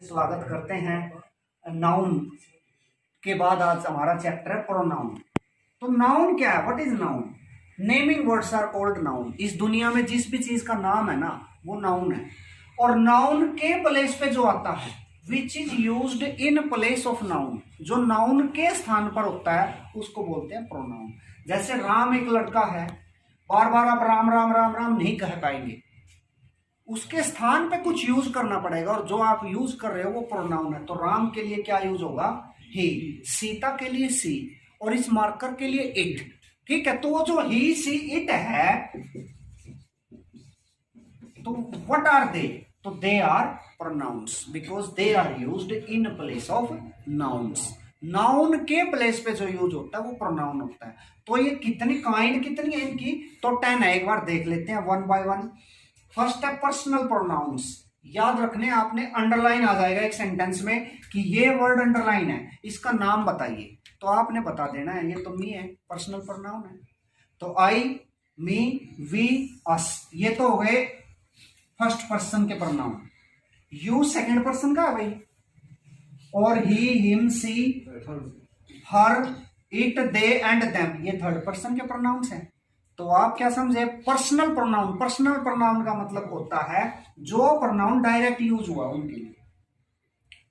स्वागत करते हैं नाउन के बाद। आज हमारा चैप्टर है प्रोनाउन। तो नाउन क्या है? What is noun? Naming words are called noun. इस दुनिया में जिस भी चीज का नाम है ना, वो नाउन है। और नाउन के प्लेस पे जो आता है, which is used in place of noun, जो नाउन के स्थान पर होता है, उसको बोलते हैं प्रोनाउन। जैसे राम एक लड़का है, बार बार आप राम राम राम राम नहीं कह पाएंगे, उसके स्थान पे कुछ यूज करना पड़ेगा, और जो आप यूज कर रहे हो वो प्रोनाउन है। तो राम के लिए क्या यूज होगा? ही। सीता के लिए सी, और इस मार्कर के लिए इट। ठीक है, तो वो जो ही सी इट है, तो व्हाट आर दे? तो they are pronouns, because they are used in place of nouns. Noun के प्लेस पे जो यूज होता है वो प्रोनाउन होता है। तो ये कितनी काइंड कितनी है इनकी? तो 10 है। एक बार देख लेते हैं वन बाय वन। फर्स्ट है पर्सनल प्रोनाउंस। याद रखने, आपने अंडरलाइन आ जाएगा एक सेंटेंस में कि ये वर्ड अंडरलाइन है, इसका नाम बताइए, तो आपने बता देना है ये तो मी है, पर्सनल प्रोनाउन है। तो आई, मी, वी, अस, ये तो हो गए फर्स्ट पर्सन के प्रोनाउन। यू सेकंड पर्सन का है भाई, और he, him, she, her, it, they and them, ये थर्ड पर्सन के प्रोनाउंस हैं। तो आप क्या समझे? Personal pronoun. पर्सनल प्रोनाउन का मतलब होता है जो प्रोनाउन डायरेक्ट यूज हुआ उनके लिए।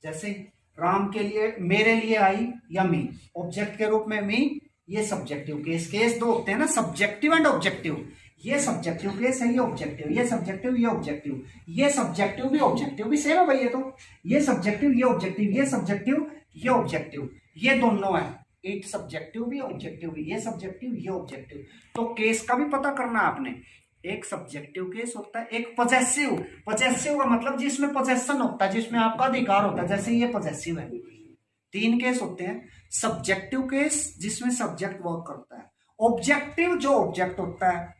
जैसे राम के लिए, मेरे लिए आई या मी, ऑब्जेक्ट के रूप में मी, ये सब्जेक्टिव केस। केस दो होते हैं ना, सब्जेक्टिव एंड ऑब्जेक्टिव। ये सब्जेक्टिव केस है, ये ऑब्जेक्टिव, ये सब्जेक्टिव, ये ऑब्जेक्टिव, ये सब्जेक्टिव भी ऑब्जेक्टिव भी सेम है भाई। ये तो ये सब्जेक्टिव, ये ऑब्जेक्टिव, ये सब्जेक्टिव, ये ऑब्जेक्टिव, ये दोनों है। इट सब्जेक्टिव भी, ऑब्जेक्टिव भी, ये सब्जेक्टिव, ये ऑब्जेक्टिव। तो केस का भी पता करना है आपने। एक सब्जेक्टिव केस होता है, एक पजेसिव। पजेसिव का मतलब जिसमें पोजेशन होता है, जिसमें आपका अधिकार होता है, जैसे ये पजेसिव है। तीन केस होते हैं। सब्जेक्टिव केस जिसमें सब्जेक्ट वर्क करता है, ऑब्जेक्टिव जो ऑब्जेक्ट होता है,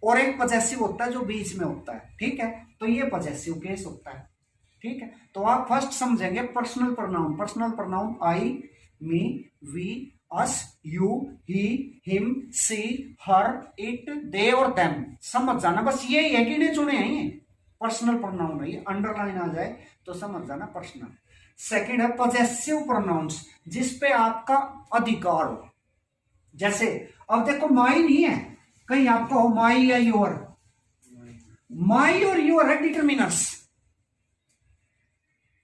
और एक पजेसिव होता है जो बीच में होता है। ठीक है, तो ये पजेसिव केस होता है। ठीक है, तो आप फर्स्ट समझेंगे personal pronoun. Personal pronoun I, me, we, us, you, he, him, she, her, it, they और देम। समझ जाना, बस ये है कि नहीं चुने हैं ये पर्सनल प्रोनाउन है। ये अंडरलाइन आ जाए तो समझ जाना पर्सनल। सेकंड है पजेसिव प्रोनाउंस, जिसपे आपका अधिकार हो। जैसे अब देखो, माई नहीं है, कहीं आपका हो माई या योर। माई और योर है डिटरमिनर्स।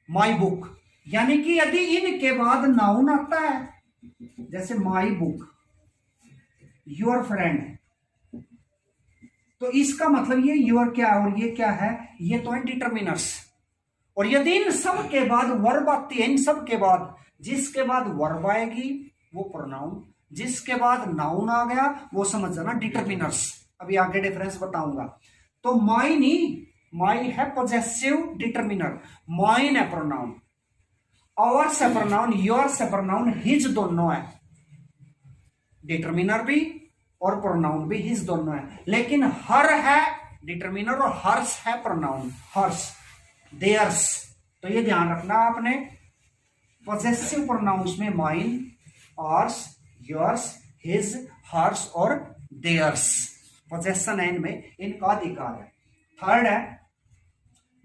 माई बुक, यानी कि यदि इनके बाद नाउन आता है, जैसे माई बुक, योर फ्रेंड, तो इसका मतलब ये योर क्या है और ये क्या है? ये तो है डिटरमिनर्स। और यदि इन सब के बाद वर्ब आती है, इन सब के बाद जिसके बाद वर्ब आएगी वो प्रोनाउन, जिसके बाद नाउन आ गया वो समझ जाना डिटरमिनर्स। अभी आगे डिफरेंस बताऊंगा। तो माई नहीं, माई है पॉजेसिव डिटरमिनर, माइन है प्रोनाउन, आवर्स है प्रोनाउन, योर्स है प्रोनाउन, हिज दोनों है, डिटरमिनर भी और प्रोनाउन भी हिज दोनों है। लेकिन हर है डिटरमिनर और हर्स है प्रोनाउन, हर्स, देयर्स। तो ये ध्यान रखना आपने, पॉजेसिव प्रोनाउंस में mine, ours, yours, his, hers और देयर्स, पोजेशन है इनमें, इनका अधिकार है। थर्ड है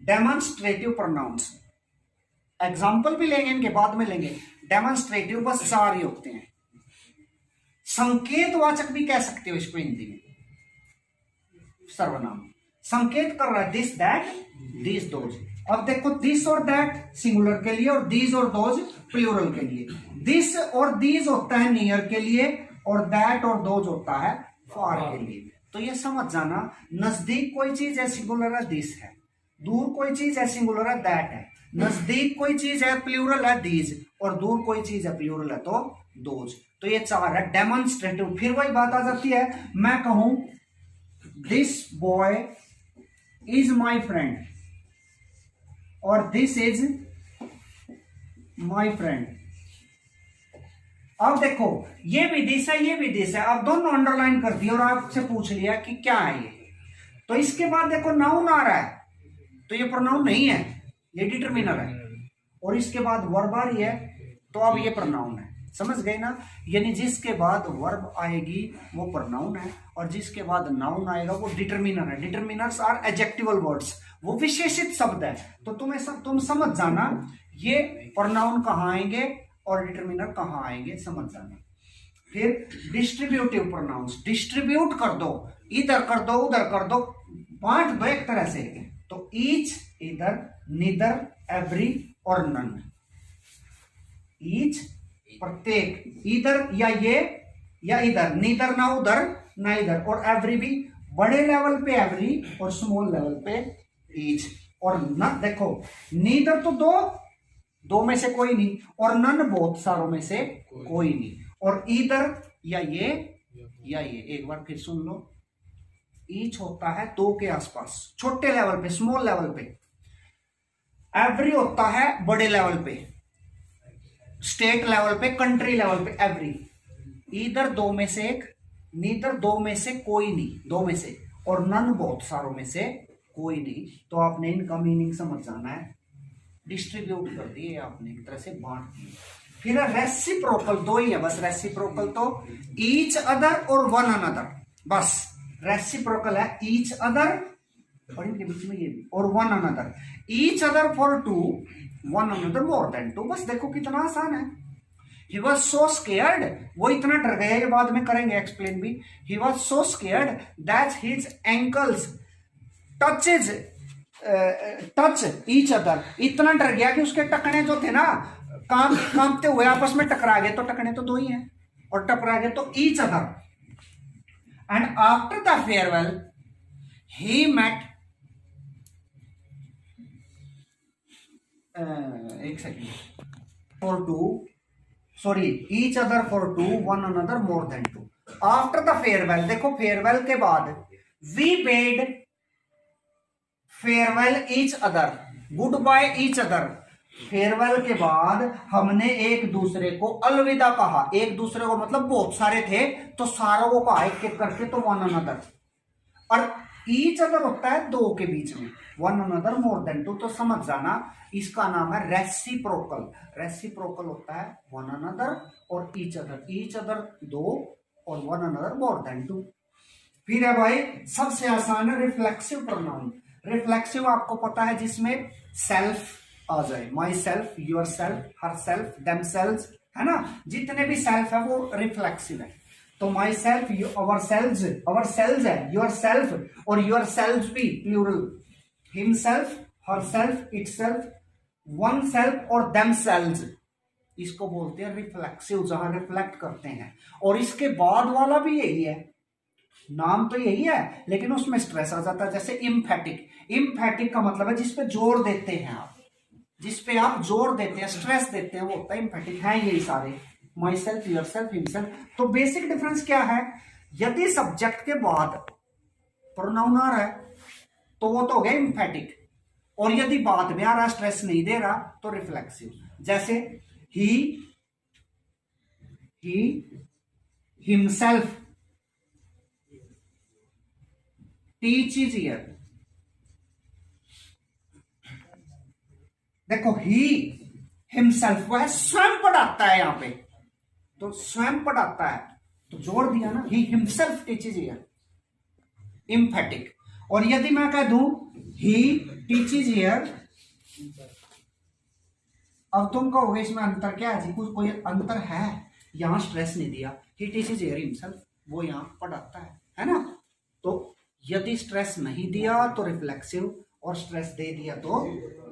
डेमोन्स्ट्रेटिव प्रोनाउंस। एग्जाम्पल भी लेंगे इनके, बाद में लेंगे। डेमोन्स्ट्रेटिव बस चार ही होते हैं। संकेतवाचक भी कह सकते हो इसको हिंदी में, सर्वनाम। संकेत कर रहा है दिस, दैट, दिस, दोज। अब देखो, दिस और दैट सिंगुलर के लिए, और दीज और दोज प्लूरल के लिए। दिस और दीज होता है नियर के लिए, और दैट और दोज होता है फार के लिए। तो ये समझ जाना, नजदीक कोई चीज है सिंगुलर है दिस है, दूर कोई चीज है सिंगुलर है दैट है, नजदीक कोई चीज है प्लूरल है दीज, और दूर कोई चीज है प्लूरल है तो दोज। तो ये चार है डेमोन्स्ट्रेटिव। फिर वही बात आ जाती है, मैं कहूं this boy is my friend, और दिस इज माई फ्रेंड। अब देखो, ये भी दिस है, ये भी दिस है, अब दोनों अंडरलाइन कर दिया और आपसे पूछ लिया कि क्या है ये। तो इसके बाद देखो नाउन आ रहा है, तो ये प्रोनाउन नहीं है, ये डिटरमिनर है। और इसके बाद वर्ब आ रही है, तो अब ये प्रोनाउन है। समझ गए ना। यानी जिसके बाद वर्ब आएगी वो प्रोनाउन है, और जिसके बाद नाउन आएगा वो डिटरमिनर है। डिटरमिनर्स आर एडजेक्टिवल वर्ड्स, वो विशेषित शब्द है। तो तुम समझ जाना ये प्रोनाउन कहाँ आएंगे और डिटरमिनर कहाँ आएंगे, समझ जाना। फिर डिस्ट्रीब्यूटिव प्रोनाउंस, डिस्ट्रीब्यूट कर दो, इधर कर दो उधर कर दो, बांट दो एक तरह से। तो ईच इधर, नीदर, एवरी और नन। ईच प्रत्येक, इधर या ये या इधर, नीदर ना उधर ना इधर, और एवरी भी बड़े लेवल पे एवरी और स्मॉल लेवल पे ईच। और न देखो नीदर तो दो में से कोई नहीं, और नन बहुत सारों में से कोई नहीं, और इधर या ये या ये। एक बार फिर सुन लो, ईच होता है दो के आसपास छोटे लेवल पे, स्मॉल लेवल पे। एवरी होता है बड़े लेवल पे, स्टेट लेवल पे, कंट्री लेवल पे एवरी। इधर दो में से एक, नीदर दो में से कोई नहीं, दो में से, और नन बहुत सारों में से कोई नहीं। तो आपने इनका मीनिंग समझ जाना है। डिस्ट्रीब्यूट कर दिए आपने, एक तरह से बांट दिए। फिर रेसिप्रोकल, दो ही है बस रेसिप्रोकल, तो ईच अदर और वन अनदर, बस रेसिप्रोकल है ईच अदर और इनके बीच में ये भी, और one another. Each other for two, one another more than two. बस देखो कितना आसान है। He was so scared, वो इतना डर गया, ये बाद में करेंगे एक्सप्लेन भी। He was so scared that his ankles touch each other, इतना डर गया कि उसके टकने जो थे ना कांपते हुए आपस में टकरा गए। तो टकने तो दो ही हैं, और टकरा गए तो each other। And after the farewell he met एक second, for two, sorry, each other for two, one another more than two. After the farewell, देखो farewell के बाद we bade farewell each other, goodbye each other। Farewell के बाद हमने एक दूसरे को अलविदा कहा। एक दूसरे को मतलब बहुत सारे थे तो सारों को कहा एक एक करके, तो वन अनदर। और ईच अदर होता है दो के बीच में, one another more than two. तो समझ जाना इसका नाम है रेसिप्रोकल। रेसिप्रोकल होता है वन अनदर और ईच अदर दो और one another more than two. फिर है भाई सबसे आसान है रिफ्लेक्सिव प्रोनाउन। रिफ्लेक्सिव आपको पता है जिसमें सेल्फ आ जाए, myself, yourself, herself, themselves, है ना। जितने भी सेल्फ है वो रिफ्लेक्सिव है। तो माई सेल्फ, अवर सेल्स है, योर सेल्फ और योर सेल्फ भी plural, himself, herself, itself, oneself और देम सेल्स। इसको बोलते हैं रिफ्लेक्सिव, जहां रिफ्लेक्ट करते हैं। और इसके बाद वाला भी यही है, नाम तो यही है लेकिन उसमें स्ट्रेस आ जाता है। जैसे इम्फेटिक, इम्फेटिक का मतलब है जिसपे जोर देते हैं आप, जिसपे आप जोर देते हैं, स्ट्रेस देते हैं, वो होता है इम्फेटिक। है यही सारे, my self, your self, himself. तो बेसिक डिफरेंस क्या है, यदि सब्जेक्ट के बाद प्रोनाउन आ रहा है तो वो तो हो गया इम्फेटिक, और यदि बाद में आ रहा, स्ट्रेस नहीं दे रहा, तो रिफ्लेक्सिव। जैसे ही हिमसेल्फ टीचेस हियर। देखो ही हिमसेल्फ वो है स्वयं पढ़ाता है, यहां पे तो स्वयं पढ़ाता है तो जोड़ दिया ना, he himself teaches here, emphatic. और यदि मैं कह दूं ही टीचेस हियर, अब तुम कहोगे इसमें अंतर क्या है जी, कुछ कोई अंतर है? यहां स्ट्रेस नहीं दिया, ही टीचेस हियर हिमसेल्फ, वो यहां पढ़ाता है ना। तो यदि स्ट्रेस नहीं दिया तो रिफ्लेक्सिव, और स्ट्रेस दे दिया तो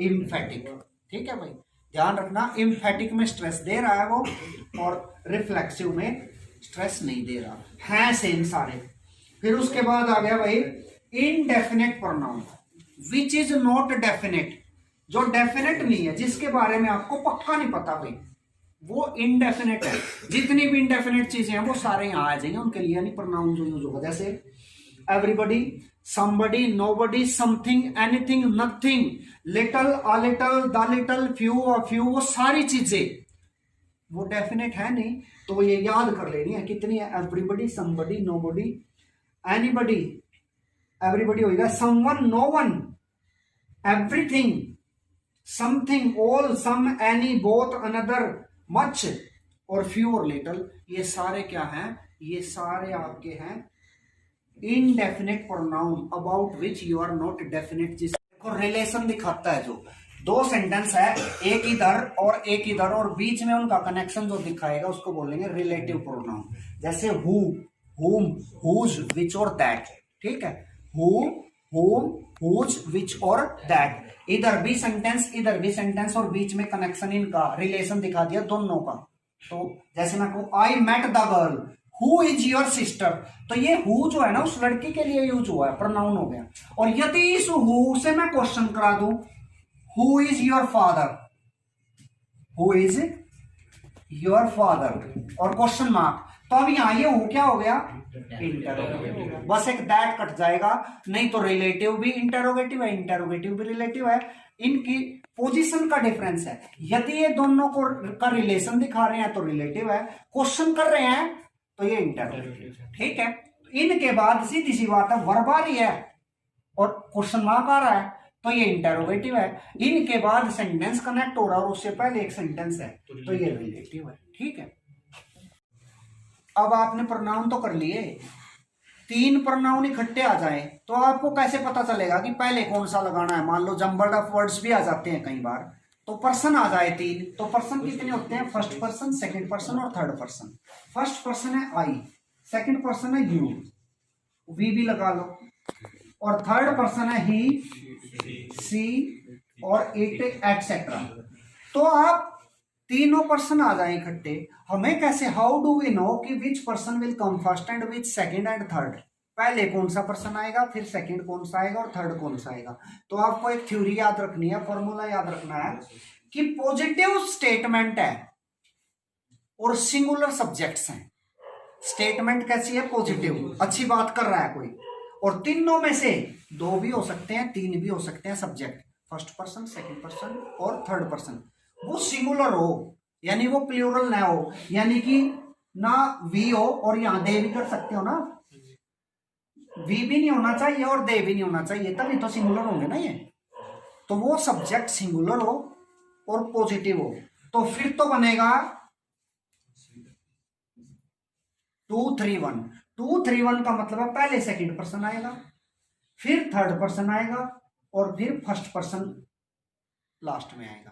इम्फेटिक। ठीक है भाई, ध्यान रखना, इम्फेटिक में स्ट्रेस दे रहा है वो, और रिफ्लेक्सिव में स्ट्रेस नहीं दे रहा है, सेम सारे। फिर उसके बाद आ गया भाई indefinite pronoun, which is not definite, जो डेफिनेट नहीं है, जिसके बारे में आपको पक्का नहीं पता भाई, वो इनडेफिनेट है। जितनी भी इनडेफिनेट चीजें हैं वो सारे यहां आ जाएंगे उनके लिए, यानी प्रोनाउन जो यूज होगा। जैसे everybody, somebody, nobody, something, anything, nothing, little, a little, the little, few, a few, वो सारी चीजें वो डेफिनेट है नहीं, तो ये याद कर लेनी है कितनी है। Everybody, somebody, nobody, anybody, everybody होगा, someone, no one, everything, something, all, some, any, both, another, much, और फ्यू और लिटल, ये सारे क्या हैं, ये सारे आपके हैं indefinite pronoun about which you are not definite. जिसको रिलेशन दिखाता है, जो दो सेंटेंस है एक इधर और एक इधर और बीच में उनका कनेक्शन जो दिखाएगा उसको बोलेंगे रिलेटिव प्रोनाउन। जैसे हु, हुम, हुज, विच और दैट। ठीक है, हु, हुम, हुज, विच और दैट। इधर भी सेंटेंस इधर भी सेंटेंस और बीच में कनेक्शन, इनका रिलेशन दिखा दिया दोनों का। तो जैसे मैं कहूं I met the girl who is your sister, तो ये हु जो है ना उस लड़की के लिए यूज हुआ है, प्रोनाउन हो गया। और यदि इस हु से मैं क्वेश्चन करा दूं who is your father, who is your father और क्वेश्चन मार्क, तो अब यहां ये हु क्या हो गया, इंटरोगेटिव हो गया। बस एक दैट कट जाएगा, नहीं तो रिलेटिव भी इंटरोगेटिव है, इंटरोगेटिव भी रिलेटिव है। इनकी पोजीशन का डिफरेंस है। यदि ये दोनों को का रिलेशन दिखा रहे हैं तो रिलेटिव है, क्वेश्चन कर रहे हैं तो ये इंटरोगेटिव है। ठीक है, इनके बाद सीधी सी बात है वर्ब आ रही है और क्वेश्चन मार्क आ रहा है तो ये इंटरोगेटिव है। इनके बाद सेंटेंस कनेक्ट हो रहा है और उससे पहले एक सेंटेंस है तो ये रिलेटिव है। ठीक है, अब आपने प्रोनाउन तो कर लिए, तीन प्रोनाउन इकट्ठे आ जाए तो आपको कैसे पता चलेगा कि पहले कौन सा लगाना है। मान लो जम्बल्ड ऑफ वर्ड्स भी आ जाते हैं कई बार, तो पर्सन आ जाए तीन, तो पर्सन कितने होते हैं, फर्स्ट पर्सन, सेकंड पर्सन और थर्ड पर्सन। फर्स्ट पर्सन है आई, सेकंड पर्सन है यू, वी भी लगा लो, और थर्ड पर्सन है ही, सी और इट एटसेट्रा। तो आप तीनों पर्सन आ जाए इकट्ठे, हमें कैसे, हाउ डू वी नो कि which person will come first and which second and third, पहले कौन सा पर्सन आएगा, फिर सेकंड कौन सा आएगा और थर्ड कौन सा आएगा। तो आपको एक थ्योरी याद रखनी है, फॉर्मूला याद रखना है कि पॉजिटिव स्टेटमेंट है और सिंगुलर सब्जेक्ट्स हैं। स्टेटमेंट कैसी है, पॉजिटिव, अच्छी बात कर रहा है कोई, और तीनों में से दो भी हो सकते हैं, तीन भी हो सकते हैं subject, first person, second person और थर्ड पर्सन। वो सिंगुलर हो यानी वो प्लूरल ना हो, यानी कि ना वी हो, और यहां दे भी कर सकते हो ना, वी भी नहीं होना चाहिए और दे भी नहीं होना चाहिए, तभी तो सिंगुलर होंगे ना ये। तो वो सब्जेक्ट सिंगुलर हो और पॉजिटिव हो, तो फिर तो बनेगा 2-3-1। 2-3-1 का मतलब है पहले सेकंड पर्सन आएगा, फिर थर्ड पर्सन आएगा और फिर फर्स्ट पर्सन लास्ट में आएगा।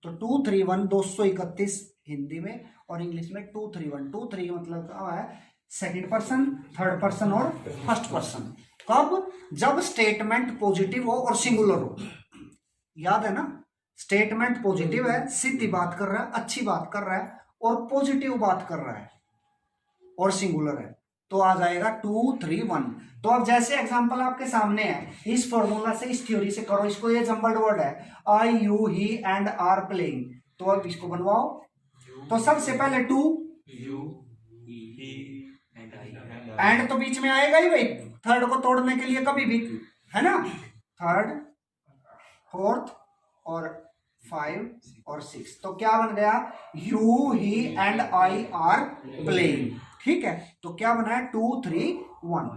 तो 2-3-1 231 हिंदी में, और इंग्लिश में 2-3-1। 2-3 मतलब क्या है, सेकंड पर्सन, थर्ड पर्सन और फर्स्ट पर्सन। कब, जब स्टेटमेंट पॉजिटिव हो और सिंगुलर हो। याद है ना, स्टेटमेंट पॉजिटिव है, सीधी बात कर रहा है, अच्छी बात कर रहा है और पॉजिटिव बात कर रहा है और सिंगुलर है, तो आ जाएगा 2-3-1। तो अब जैसे एग्जांपल आपके सामने है, इस फॉर्मूला से, इस थ्योरी से करो इसको। ये जम्बल्ड वर्ड है, I, you, he and are playing, तो अब इसको बनवाओ। तो सबसे पहले 2, एंड तो बीच में आएगा ही भाई, थर्ड को तोड़ने के लिए कभी भी, है ना, थर्ड, फोर्थ और 5 और 6। तो क्या बन गया, you, he and I R playing. ठीक है, तो क्या बना है, 2-3-1।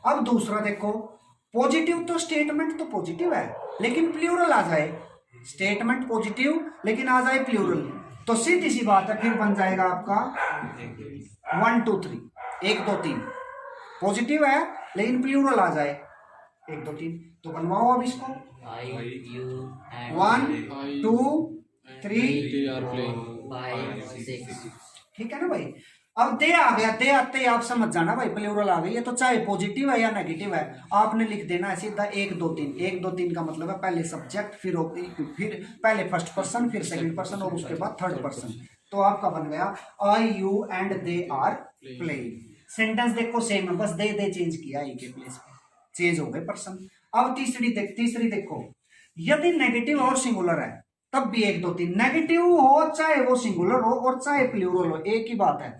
अब दूसरा देखो, पॉजिटिव तो स्टेटमेंट तो पॉजिटिव है लेकिन प्लूरल आ जाए, स्टेटमेंट पॉजिटिव लेकिन आ जाए प्लूरल, तो सीधी सी बात है, फिर बन जाएगा आपका 1 2 3, 1 2 3। पॉजिटिव है लेकिन प्लूरल आ जाए 1 2 3, तो बनवाओ अब इसको 1 2 3 5 6। ठीक है ना भाई। अब दे आ गया, दे आते ही आप समझ जाना भाई प्लूरल आ गई है, तो चाहे पॉजिटिव है या नेगेटिव है आपने लिख देना है सीधा 1 2 3। 1 2 3 का मतलब है पहले सब्जेक्ट, फिर पहले फर्स्ट पर्सन, फिर सेकंड पर्सन और उसके बाद थर्ड पर्सन। तो आपका बन गया I, you and they are playing. Sentence देखो सेम है, बस दे चेंज किया, आई के प्लेस पे चेंज हो गए पर्सन। अब तीसरी देखो, यदि नेगेटिव और सिंगुलर है तब भी 1 2 3। नेगेटिव हो चाहे वो सिंगुलर हो और चाहे प्लूरल हो, एक ही बात है,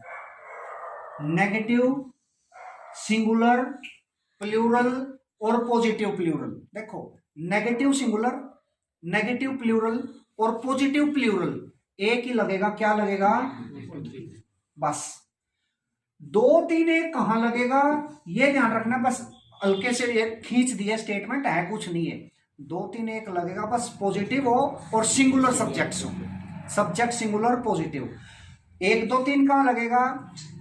नेगेटिव, सिंगुलर, प्लूरल और पॉजिटिव प्लूरल। देखो नेगेटिव सिंगुलर, नेगेटिव प्लूरल और पॉजिटिव प्लूरल एक ही लगेगा, क्या लगेगा, बस 2 3 1 कहां लगेगा ये ध्यान रखना, बस हल्के से ये खींच दिया, स्टेटमेंट है कुछ नहीं है। 2 3 1 लगेगा बस पॉजिटिव हो और सिंगुलर सब्जेक्ट्स हो, सब्जेक्ट सिंगुलर पॉजिटिव। 1 2 3 कहाँ लगेगा?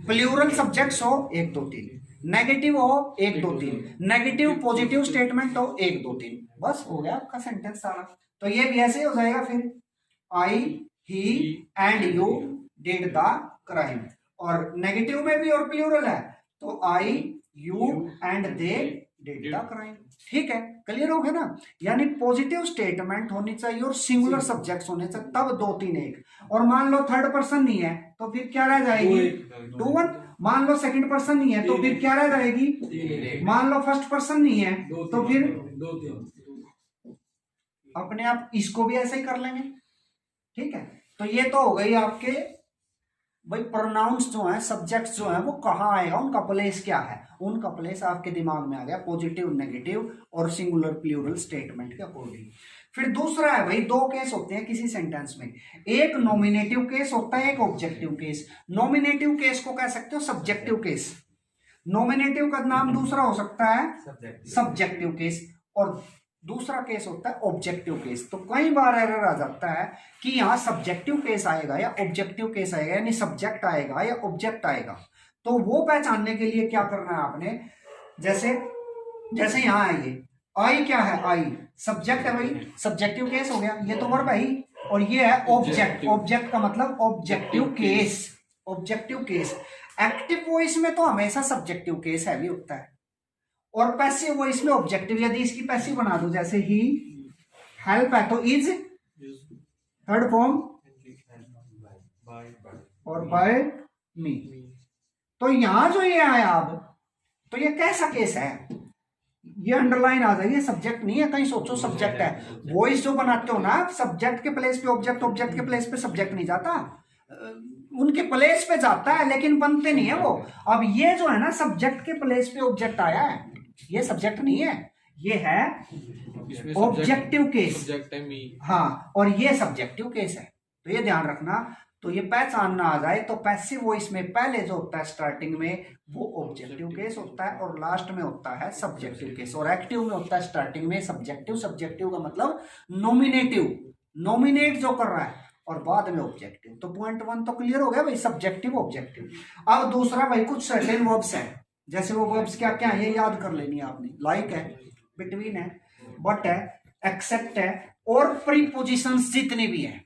प्लूरल सब्जेक्ट्स हो 1 2 3, नेगेटिव हो 1 2 3, नेगेटिव पॉजिटिव स्टेटमेंट हो 1 2 3, बस हो गया आपका सेंटेंस सारा। तो ये भी ऐसे हो जाएगा फिर, I he and you did the crime, और नेगेटिव में भी और प्लूरल है तो I you and they did the crime. ठीक है, क्लियर हो गया ना? यानी पॉजिटिव स्टेटमेंट होनी चाहिए और सिंगुलर सब्जेक्ट्स होने चाहिए, तब 2 3 1। और मान लो थर्ड पर्सन नहीं है तो फिर क्या रह जाएगी? 2 1। मान लो सेकंड पर्सन नहीं है तो फिर क्या रह जाएगी? मान लो फर्स्ट पर्सन नहीं है तो फिर अपने आप इसको भी ऐसे ही कर लेंगे। ठीक है, तो ये तो हो गई आपके भाई प्रोनाउंस जो है, सब्जेक्ट्स जो है वो कहाँ आएगा, उनका प्लेस क्या है, उनका प्लेस आपके दिमाग में आ गया पॉजिटिव नेगेटिव और सिंगुलर प्लूरल स्टेटमेंट के अकॉर्डिंग। फिर दूसरा है भाई, 2 केस होते हैं किसी सेंटेंस में, एक नॉमिनेटिव केस होता है, एक ऑब्जेक्टिव केस। नॉमिनेटिव केस को कह सकते हो सब्जेक्टिव केस, नॉमिनेटिव का नाम दूसरा हो सकता है सब्जेक्टिव केस, और दूसरा केस होता है ऑब्जेक्टिव केस। तो कई बार एरर आ जाता है कि यहाँ सब्जेक्टिव केस आएगा या ऑब्जेक्टिव केस आएगा, यानी सब्जेक्ट आएगा या ऑब्जेक्ट आएगा। तो वो पहचानने के लिए क्या करना है आपने, जैसे यहाँ है ये आई, क्या है? आई सब्जेक्ट है भाई, सब्जेक्टिव केस हो गया, ये तो वर्ब है ही, और ये है ऑब्जेक्ट। ऑब्जेक्ट का मतलब objective case, objective case. Active voice में तो हमेशा सब्जेक्टिव केस हैवी होता है, और पैसिव वॉइस में ऑब्जेक्टिव। यदि इसकी पैसिव बना दो, जैसे ही हेल्प है तो इज, थर्ड फॉर्म और बाय मी। तो यहां जो ये आया अब, तो ये कैसा केस है? ये अंडरलाइन आ जाएगी, सब्जेक्ट नहीं है, कहीं सोचो सब्जेक्ट है। वॉइस जो बनाते हो ना, सब्जेक्ट के प्लेस पे ऑब्जेक्ट, ऑब्जेक्ट के प्लेस पे सब्जेक्ट नहीं जाता, उनके प्लेस पे जाता है लेकिन बनते नहीं है वो। अब ये जो है ना, सब्जेक्ट के प्लेस पे ऑब्जेक्ट आया है, ये सब्जेक्ट नहीं है, ये है ऑब्जेक्टिव केस। हाँ, और ये सब्जेक्टिव केस है, तो ये ध्यान रखना। तो ये पहचानना आ जाए तो पैसिव वॉइस में पहले जो होता है स्टार्टिंग में वो ऑब्जेक्टिव केस होता है, और लास्ट में होता है सब्जेक्टिव केस, और एक्टिव में होता है स्टार्टिंग में सब्जेक्टिव। सब्जेक्टिव का मतलब नॉमिनेटिव, नॉमिनेट जो कर रहा है, और बाद में ऑब्जेक्टिव। तो पॉइंट 1 तो क्लियर हो गया भाई, सब्जेक्टिव ऑब्जेक्टिव। अब दूसरा भाई, कुछ सर्टेन वर्ब्स हैं, जैसे वो वर्ब्स क्या क्या है ये याद कर लेनी है आपने। लाइक है, बिटवीन है, बट है, एक्सेप्ट है, और प्रीपोजिशंस जितने भी हैं,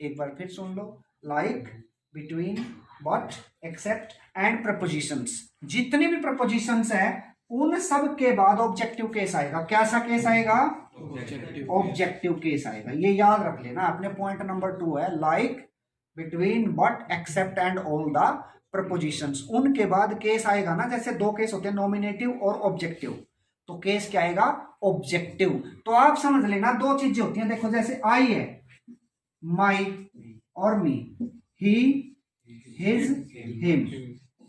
एक बार फिर सुन लो, like, between, but, except and prepositions. जितने भी प्रपोजिशंस है उन सब के बाद ऑब्जेक्टिव केस आएगा। कैसा केस आएगा? ऑब्जेक्टिव केस आएगा, ये याद रख लेना। अपने पॉइंट नंबर 2 है like, between, but, except and all the prepositions. उनके बाद केस आएगा ना, जैसे 2 केस होते हैं, नॉमिनेटिव और ऑब्जेक्टिव, तो केस क्या आएगा? ऑब्जेक्टिव। तो आप समझ लेना 2 चीजें होती हैं, देखो जैसे आई है, माई और मी, ही, हिज, हिम,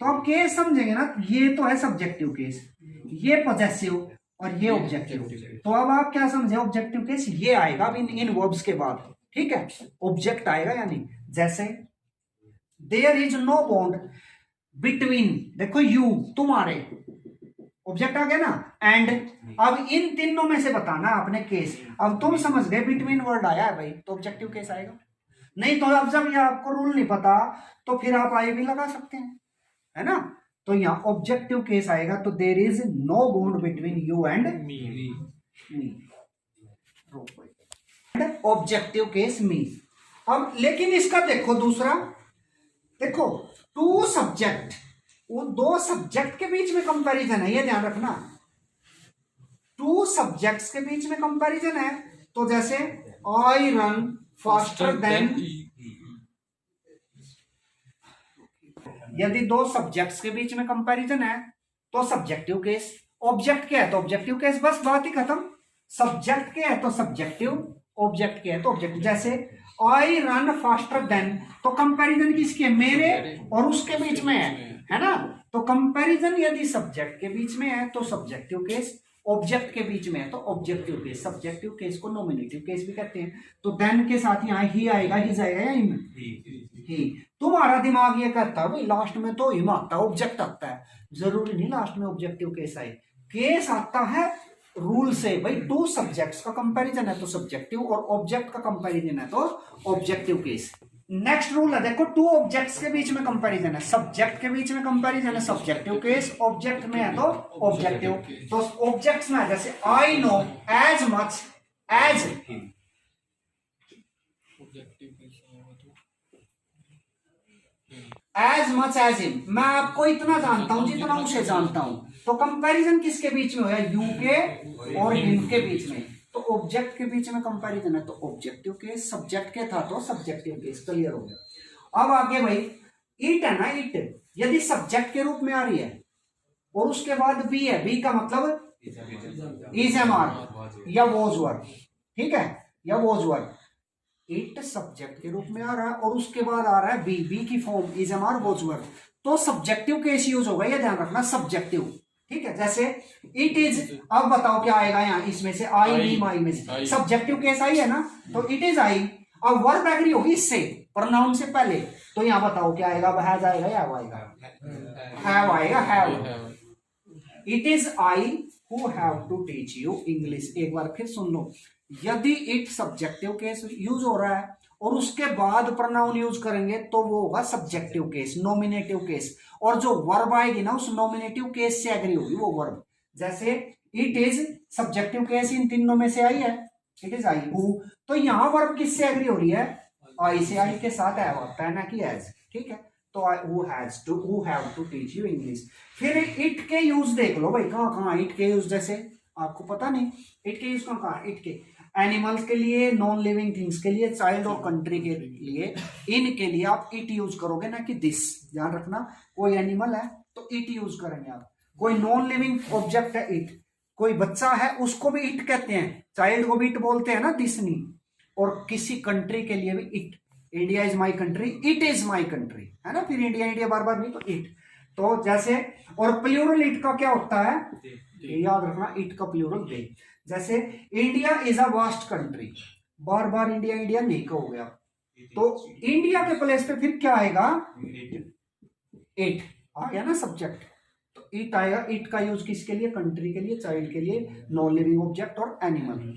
तो आप केस समझेंगे ना, ये तो है सब्जेक्टिव केस, ये पॉजेसिव और ये ऑब्जेक्टिव। तो अब आप क्या समझे? ऑब्जेक्टिव केस ये आएगा इन वर्ब्स के बाद। ठीक है, ऑब्जेक्ट आएगा, यानी जैसे there is no bond between, देखो यू, तुम्हारे, ऑब्जेक्ट आ गया ना, एंड। अब इन तीनों में से बताना आपने केस। अब तुम समझ गए बिटवीन वर्ड आया है भाई, तो ऑब्जेक्टिव केस आएगा। नहीं तो अब जब ये आपको रूल नहीं पता तो फिर आप आई भी लगा सकते हैं, है ना। तो यहाँ ऑब्जेक्टिव केस आएगा, तो there is no bond between you and me, objective case me. अब लेकिन इसका देखो दूसरा, देखो 2 सब्जेक्ट, वो 2 सब्जेक्ट के बीच में कंपैरिजन है, ये ध्यान रखना। 2 सब्जेक्ट्स के बीच में कंपैरिजन है, तो जैसे आई रन फास्टर देन, यदि 2 सब्जेक्ट्स के बीच में कंपैरिजन है तो सब्जेक्टिव केस। ऑब्जेक्ट क्या है तो ऑब्जेक्टिव केस, बस बात ही खत्म। सब्जेक्ट क्या है तो सब्जेक्टिव, ऑब्जेक्ट क्या है तो ऑब्जेक्टिव। जैसे आई रन फास्टर देन, तो कंपैरिजन किसके? मेरे और उसके बीच में है ना। तो कंपैरिजन यदि सब्जेक्ट के बीच में है तो सब्जेक्टिव केस, ऑब्जेक्ट के बीच में है तो ऑब्जेक्टिव केस। सब्जेक्टिव केस को नॉमिनेटिव केस भी कहते हैं। तो देन के साथ यहाँ ही आएगा, हिज आएगा या हिम, ही। तुम्हारा दिमाग ये कहता है भाई लास्ट में तो हिम आता है, ऑब्जेक्ट आता है। जरूरी नहीं लास्ट में ऑब्जेक्टिव केस आए, केस आता है रूल से भाई। 2 सब्जेक्ट्स का कंपैरिजन है तो सब्जेक्टिव, और ऑब्जेक्ट का कंपैरिजन है तो ऑब्जेक्टिव केस। नेक्स्ट रूल है देखो, टू ऑब्जेक्ट्स के बीच में कंपैरिजन है, सब्जेक्ट के बीच में कंपैरिजन है, सब्जेक्टिव केस, ऑब्जेक्ट में है तो ऑब्जेक्टिव। तो ऑब्जेक्ट्स में है जैसे I know as much as him, as much as him, मैं आपको इतना जानता हूं जितना उसे जानता हूं। तो कंपैरिजन किसके बीच में हुआ, यू के और हिम के बीच में। तो ऑब्जेक्ट के बीच में कंपैरिजन है तो ऑब्जेक्टिव केस, सब्जेक्ट के था तो सब्जेक्टिव केस। क्लियर हो गया। अब आगे भाई इट है ना, इट यदि सब्जेक्ट के रूप में आ रही है और उसके बाद बी है, बी का मतलब इज एम आर या वॉज वर्ब, ठीक है, या वॉज वर्ब। इट सब्जेक्ट के रूप में आ रहा है और उसके बाद आ रहा है बी, बी की form is am are was verb, तो सब्जेक्टिव केस यूज होगा, ये ध्यान रखना, सब्जेक्टिव। ठीक है, जैसे इट इज, अब बताओ क्या आएगा यहाँ इसमें से, आई बी माई में से सब्जेक्टिव केस आई है ना, तो इट इज आई। अब वर्ब एग्री होगी इससे, प्रोनाउन से पहले, तो यहाँ बताओ क्या आएगा, हैज आएगा या हैव आएगा, have. It is I who have to teach you English. एक बार फिर सुन लो, यदि इट सब्जेक्टिव केस यूज हो रहा है और उसके बाद प्रोनाउन यूज करेंगे तो वो होगा सब्जेक्टिव केस, नॉमिनेटिव केस, और जो वर्ब आएगी ना उस नॉमिनेटिव केस से एग्री होगी वो वर्ब। जैसे it is subjective case in तीनों में से आई है, इट इज आई हु, तो यहां वर्ब किससे एग्री हो रही है, आई से, आई के साथ हैव आता है ना कि एज, ठीक है। तो who has to, who have to teach you English. फिर इट के यूज देख लो भाई, कहां कहां इट के यूज, जैसे आपको पता नहीं इट के यूज कहां, इट के एनिमल्स के लिए, नॉन लिविंग थिंग्स के लिए, चाइल्ड और कंट्री के लिए, इनके लिए आप इट यूज करोगे ना कि दिस, ध्यान रखना। कोई एनिमल है तो इट यूज करेंगे आप, कोई नॉन लिविंग ऑब्जेक्ट है इट, कोई बच्चा है उसको भी इट कहते हैं, चाइल्ड को भी इट बोलते हैं ना, दिस नहीं। और किसी कंट्री के लिए भी it, India is my country, it is my country, है ना, फिर इंडिया इंडिया बार बार नहीं तो इट। तो जैसे, और प्लूरल इट का क्या होता है, याद रखना, इट का प्लूरल दे। जैसे India is a vast country, bar bar India India नहीं कहोगे आप, तो इंडिया के प्लेस पे फिर क्या आएगा, इट आ गया ना सब्जेक्ट, तो इट आएगा। इट का यूज किसके लिए, कंट्री के लिए, चाइल्ड के लिए, नॉन लिविंग ऑब्जेक्ट और एनिमल।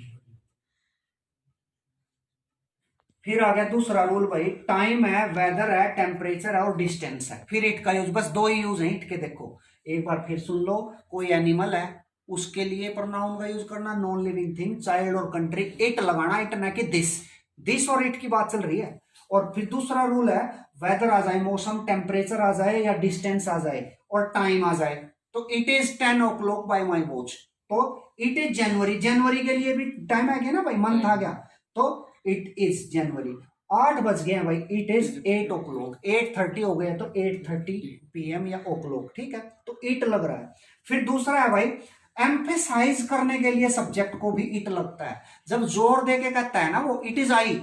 फिर आ गया दूसरा रूल भाई, टाइम है, वेदर है, टेम्परेचर है और डिस्टेंस है। फिर इट का यूज, बस दो ही यूज है इट के। देखो एक बार फिर सुन लो, कोई एनिमल है उसके लिए प्रोनाउन का यूज करना, नॉन लिविंग थिंग, चाइल्ड और कंट्री, इट लगाना, इट ना कि दिस, दिस और इट की बात चल रही है। और फिर दूसरा रूल है, वेदर आ जाए, मौसम, टेम्परेचर आ जाए या डिस्टेंस आ जाए और टाइम आ जाए, तो it is 10 o'clock bye my watch, तो इट इज जनवरी, जनवरी के लिए भी टाइम आ गया ना भाई, मंथ आ गया, तो इट इज जनवरी। 8 बज गए भाई, इट इज 8 o'clock, 8:30 हो गए तो 8:30 PM या o'clock, ठीक है, तो इट लग रहा है। फिर दूसरा है भाई, एम्फेसाइज करने के लिए सब्जेक्ट को भी इट लगता है, जब जोर दे के कहता है ना वो, it is I,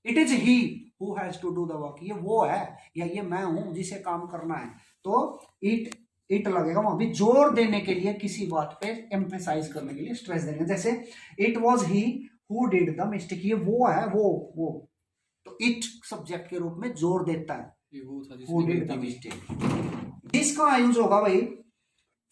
it is he who has to do the work, ये वो है या ये मैं हूं जिसे काम करना है, तो इट लगेगा वहां भी, जोर देने के लिए किसी बात पे, एम्फेसाइज करने के लिए, स्ट्रेस देने। जैसे it was he who did the mistake, ये वो है, वो, तो इट सब्जेक्ट के रूप में जोर देता है, हु डिड द मिस्टेक। इसका यूज होगा भाई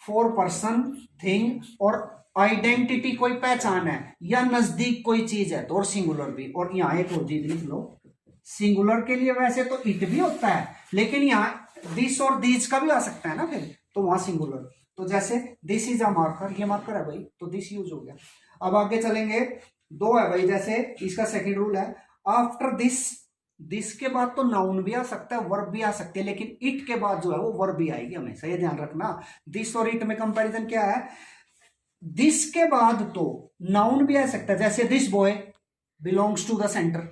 फॉर पर्सन, थिंग और आइडेंटिटी, कोई पहचान है या नजदीक कोई चीज है तो, और सिंगुलर भी। और यहाँ एक और चीज लिख लो, सिंगुलर के लिए वैसे तो इट भी होता है, लेकिन यहाँ दिस और दीज का भी आ सकता है ना फिर, तो वहां सिंगुलर। तो जैसे दिस इज अ मार्कर, ये मार्कर है भाई, तो दिस यूज हो गया। अब आगे चलेंगे, दो है भाई, जैसे इसका सेकेंड रूल है, आफ्टर दिस, दिस के बाद तो नाउन भी आ सकता है, वर्ब भी आ सकती है, लेकिन इट के बाद जो है वो वर्ब भी आएगी, हमेशा ये ध्यान रखना। दिस और इट में कंपैरिजन क्या है, दिस के बाद तो नाउन भी आ सकता है, जैसे this boy belongs to the centre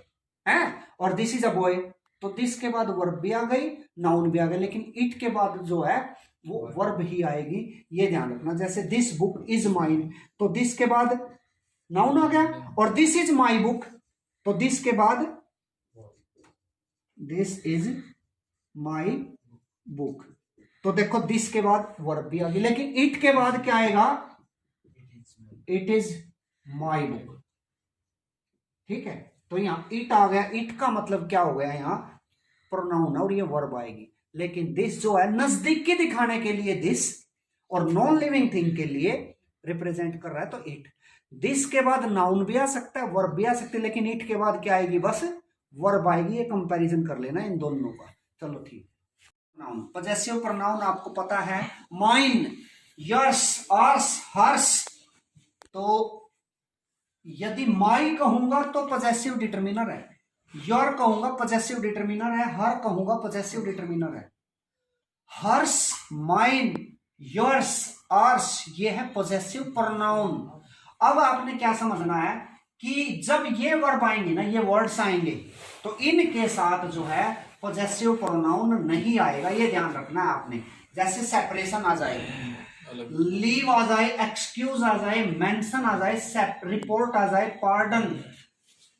है, और दिस इज अ बॉय, तो दिस के बाद वर्ब भी आ गई, नाउन भी आ गई, लेकिन इट के बाद जो है वो वर्ब ही आएगी, ये ध्यान रखना। जैसे दिस बुक इज माइन, तो दिस के बाद नाउन आ गया, और दिस इज माई बुक, तो दिस के बाद दिस इज माई बुक, तो देखो दिस के बाद वर्ब भी आ गई, लेकिन इट के बाद क्या आएगा, इट इज माई बुक, ठीक है। तो यहां इट आ गया, इट का मतलब क्या हो गया, यहां प्रोनाउन और ये वर्ब आएगी, लेकिन दिस जो है नजदीकी दिखाने के लिए दिस, और नॉन लिविंग थिंग के लिए रिप्रेजेंट कर रहा है तो इट। दिस के बाद नाउन भी आ सकता है, वर्ब भी आ सकती है, लेकिन इट के बाद क्या आएगी, बस वर्ब आएगी, ये कंपैरिजन कर लेना इन दोनों का। चलो ठीक। नाउन पजेसिव प्रोनाउन आपको पता है, माइन, यर्स, आर्स, हर्स। तो यदि माई कहूंगा तो पजेसिव डिटर्मिनर है, योर कहूंगा पजेसिव डिटर्मिनर है, हर कहूंगा पजेसिव डिटर्मिनर है। हर्स, माइन, योर्स, आर्स ये है पजेसिव प्रोनाउन। अब आपने क्या समझना है कि जब ये वर्ब आएंगे ना, ये वर्ड्स आएंगे, तो इनके साथ जो है पजेसिव प्रोनाउन नहीं आएगा, ये ध्यान रखना है आपने। जैसे सेपरेशन आ जाए, लीव आ जाए, एक्सक्यूज आ जाए, मेंशन आ जाए, रिपोर्ट आ जाए, पार्डन,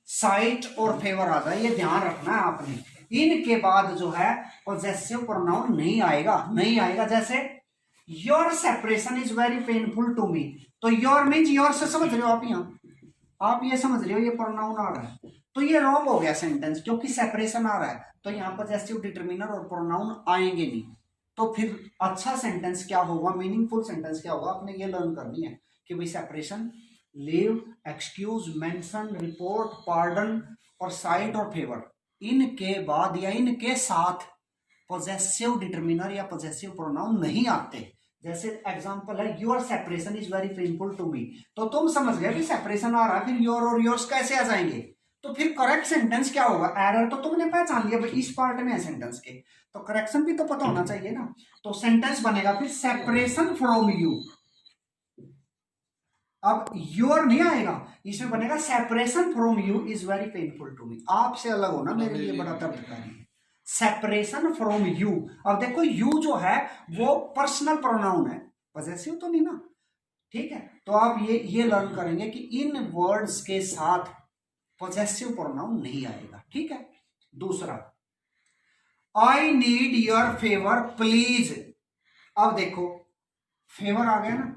साइट और फेवर आ जाए, ये ध्यान रखना है आपने। इनके बाद जो है पजेसिव प्रोनाउन नहीं आएगा, नहीं आएगा। जैसे your separation is very painful to me, तो योर मीन्स योर से समझ रहे हो आप, यहाँ आप ये समझ रहे हो ये प्रोनाउन आ रहा है, तो ये रॉन्ग हो गया सेंटेंस, क्योंकि सेपरेशन आ रहा है तो यहाँ पजेसिव डिटर्मिनर और प्रोनाउन आएंगे नहीं। तो फिर अच्छा सेंटेंस क्या होगा, मीनिंगफुल सेंटेंस क्या होगा, आपने ये लर्न करनी है कि भाई separation, leave, excuse, mention, report, pardon और साइट और फेवर, इनके बाद या इनके साथ पजेसिव डिटर्मिनर या पजेसिव प्रोनाउन नहीं आते। जैसे एग्जांपल है, your separation is very painful to me, तो तुम समझ गए कि सेपरेशन आ रहा है, फिर योर और योर्स कैसे आ जाएंगे। तो फिर करेक्ट सेंटेंस क्या होगा, एरर तो तुमने पहचान लिया भाई इस पार्ट में है सेंटेंस के, तो करेक्शन भी तो पता होना चाहिए ना। तो सेंटेंस बनेगा फिर सेपरेशन फ्रॉम यू, अब योर नहीं आएगा, इसमें बनेगा separation from you is very painful to me, आपसे अलग होना मेरे लिए बड़ा दर्दकारी है। सेपरेशन फ्रॉम यू, अब देखो यू जो है वो पर्सनल प्रोनाउन है, पजेसिव तो नहीं ना, ठीक है। तो आप ये लर्न करेंगे कि इन वर्ड्स के साथ पजेसिव प्रोनाउन नहीं आएगा, ठीक है। दूसरा, I need your favour please, अब देखो फेवर आ गया ना,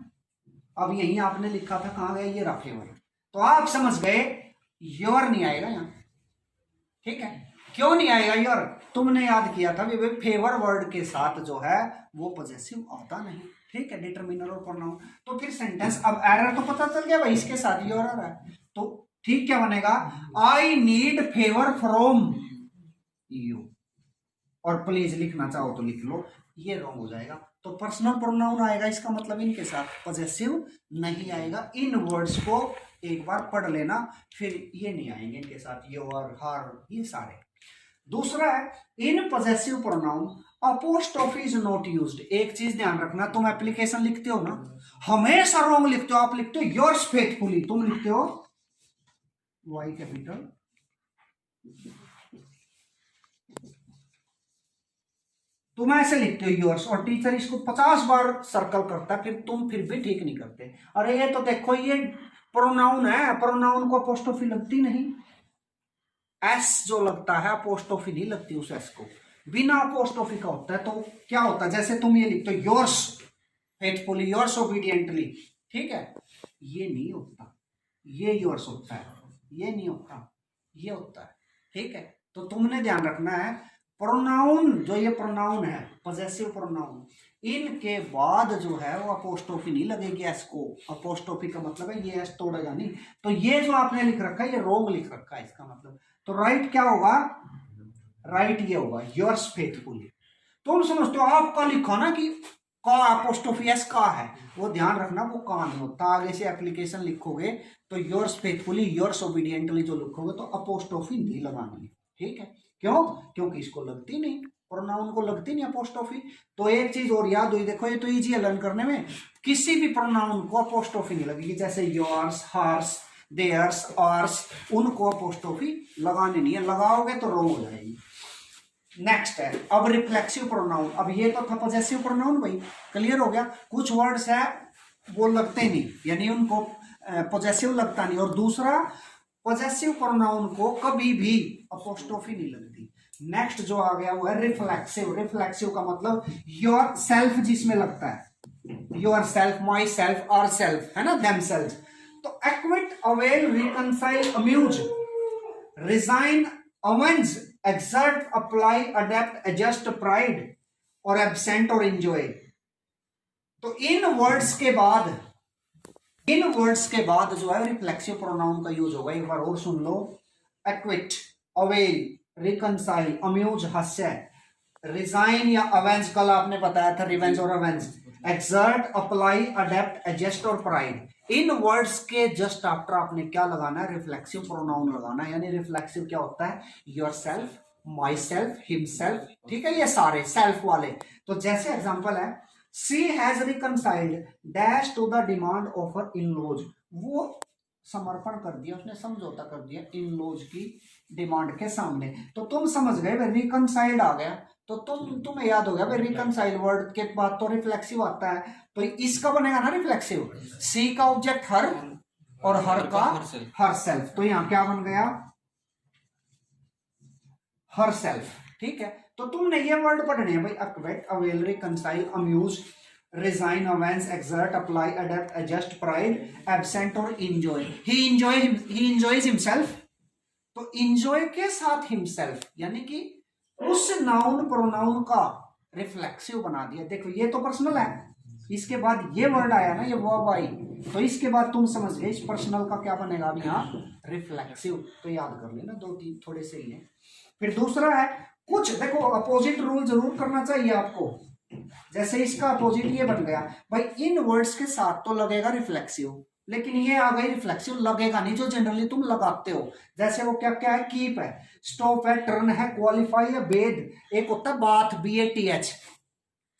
अब यही आपने लिखा था, कहां गया ये रहा फेवर, तो आप समझ गए योर नहीं आएगा यहां, ठीक है। क्यों नहीं आएगा योर, तुमने याद किया था भाई फेवर वर्ड के साथ जो है वो पजेसिव आता नहीं, ठीक है, डिटरमिनर और प्रोनाउन। तो फिर सेंटेंस, अब एरर तो पता चल गया भाई इसके साथ योर आ रहा है, तो ठीक क्या बनेगा, I need favour from you, और प्लीज लिखना चाहो तो लिख लो, ये रॉन्ग हो जाएगा। तो पर्सनल प्रोनाउन आएगा, इसका मतलब इनके साथ पजेसिव नहीं आएगा। इन वर्ड्स को एक बार पढ़ लेना, फिर ये नहीं आएंगे इनके साथ योर, हर, ये सारे। दूसरा है, in possessive pronoun apostrophe is not used. एक चीज ध्यान रखना, तुम एप्लीकेशन लिखते हो ना, हमेशा रॉन्ग लिखते हो, आप लिखते हो योर्स फेथफुली, तुम लिखते हो वाई कैपिटल, तुम ऐसे लिखते हो योर्स, और टीचर इसको 50 बार सर्कल करता है, फिर भी ठीक नहीं करते। अरे ये तो देखो ये प्रोनाउन है, प्रोनाउन को अपोस्ट्रोफी लगती नहीं, एस जो लगता है अपोस्ट्रोफी नहीं लगती उस एस को, बिना अपोस्ट्रोफी का होता है। तो क्या होता है, जैसे तुम ये लिखते हो योर्स फेथफुली, योर्स ओबीडियंटली, ठीक है, ये नहीं होता, ये योर्स होता है, ये नहीं होता, ये होता है, ठीक है। तो तुमने ध्यान रखना है, प्रोनाउन जो ये प्रोनाउन है पजेसिव प्रोनाउन, इनके बाद जो है वो अपोस्ट्रोफी नहीं लगेगी एस को, अपोस्ट्रोफी का मतलब है ये एस तोड़ेगा नहीं। तो ये जो आपने लिख रखा है ये रॉन्ग लिख रखा है इसका मतलब, तो राइट क्या होगा, राइट ये होगा योर्स फेथफुली। तुम समझते हो आपका लिखा ना कि का अपोस्ट्रोफी एस का है, वो ध्यान रखना वो का नहीं होता। आगे से एप्लीकेशन लिखोगे तो योर्स फेथफुली, योर्स ओबीडियंटली जो लिखोगे तो अपोस्ट्रोफी नहीं लगानी है, ठीक है। क्यों, क्योंकि इसको लगती नहीं, प्रोनाउन को लगती नहीं अपोस्ट्रोफी। तो एक चीज और याद हुई, देखो ये तो इजी है लर्न करने में, किसी भी प्रोनाउन को अपोस्ट्रोफी नहीं लगेगी, जैसे योर्स, हर्स, देयर्स, आर्स, उनको अपोस्ट्रोफी लगानी नहीं है, लगाओगे तो रॉन्ग हो जाएगी। नेक्स्ट है अब रिफ्लेक्सिव प्रोनाउन, अब ये तो था पजेसिव प्रोनाउन भाई, क्लियर हो गया। कुछ वर्ड्स है वो लगते नहीं, यानी उनको पजेसिव लगता नहीं, और दूसरा पजेसिव प्रोनाउन को कभी भी अपोस्ट्रोफी नहीं लगती। नेक्स्ट जो आ गया वो है रिफ्लेक्सिव। रिफ्लेक्सिव का मतलब योर सेल्फ जिसमें लगता है, yourself, myself, ourself, है ना, देम सेल्फ। तो acquit, avail, reconcile, amuse, resign, avenge, exert, apply, adapt, adjust, pride और absent और enjoy। तो इन वर्ड्स के बाद जो है रिफ्लेक्सिव प्रोनाउन का यूज होगा। एक बार और सुन लो, एक्विट, अवेल, रिकनसाइल, अम्यूज हास्य, रिजाइन या अवेंज, कल आपने बताया था रिवेंज और avenge, exert, apply, adapt, adjust और प्राइड। इन वर्ड्स के जस्ट आफ्टर आपने क्या लगाना है, रिफ्लेक्सिव प्रोनाउन लगाना है। यानी रिफ्लेक्सिव क्या होता है, yourself, my self, himself, ठीक है, ये सारे सेल्फ वाले। तो जैसे एग्जांपल है, she has reconciled dash to the demand of her in laws, वो समर्पण कर दिया, उसने समझौता कर दिया इन लॉज की डिमांड के सामने। तो तुम समझ गए, रिकनसाइल्ड आ गया, तो तुम्हें याद हो गया भाई, रिकनसाइल वर्ड के बाद तो रिफ्लेक्सिव आता है, तो इसका बनेगा ना रिफ्लेक्सिव, सी का ऑब्जेक्ट हर और हर का हर सेल्फ, तो यहां क्या बन गया, हर सेल्फ, ठीक है। तो तुमने ये वर्ड पढ़ने हैं भाई, acquit, avail, reconcile, amuse, resign, avenge, exert, apply, adapt, adjust, pride, absent और इंजॉय। ही इंजॉयज हिमसेल्फ, तो इंजॉय के साथ हिमसेल्फ यानी कि उस नाउन प्रोनाउन का रिफ्लेक्सिव बना दिया। देखो ये तो पर्सनल है, इसके बाद ये वर्ड आया ना, ये वर्ब आई, तो इसके बाद तुम समझ गए इस पर्सनल का क्या बनेगा अब यहाँ, रिफ्लेक्सिव। तो याद कर लेना, दो तीन थोड़े से ही है। फिर दूसरा है, कुछ देखो अपोजिट रूल जरूर करना चाहिए आपको। जैसे इसका अपोजिट ये बन गया भाई, इन वर्ड्स के साथ तो लगेगा रिफ्लेक्सिव, लेकिन ये आ गई रिफ्लेक्सिव लगेगा नहीं जो जनरली तुम लगाते हो। जैसे वो क्या क्या है, कीप है, स्टॉप है, टर्न है, क्वालिफाई है, बेद, एक होता है बाथ, BATH,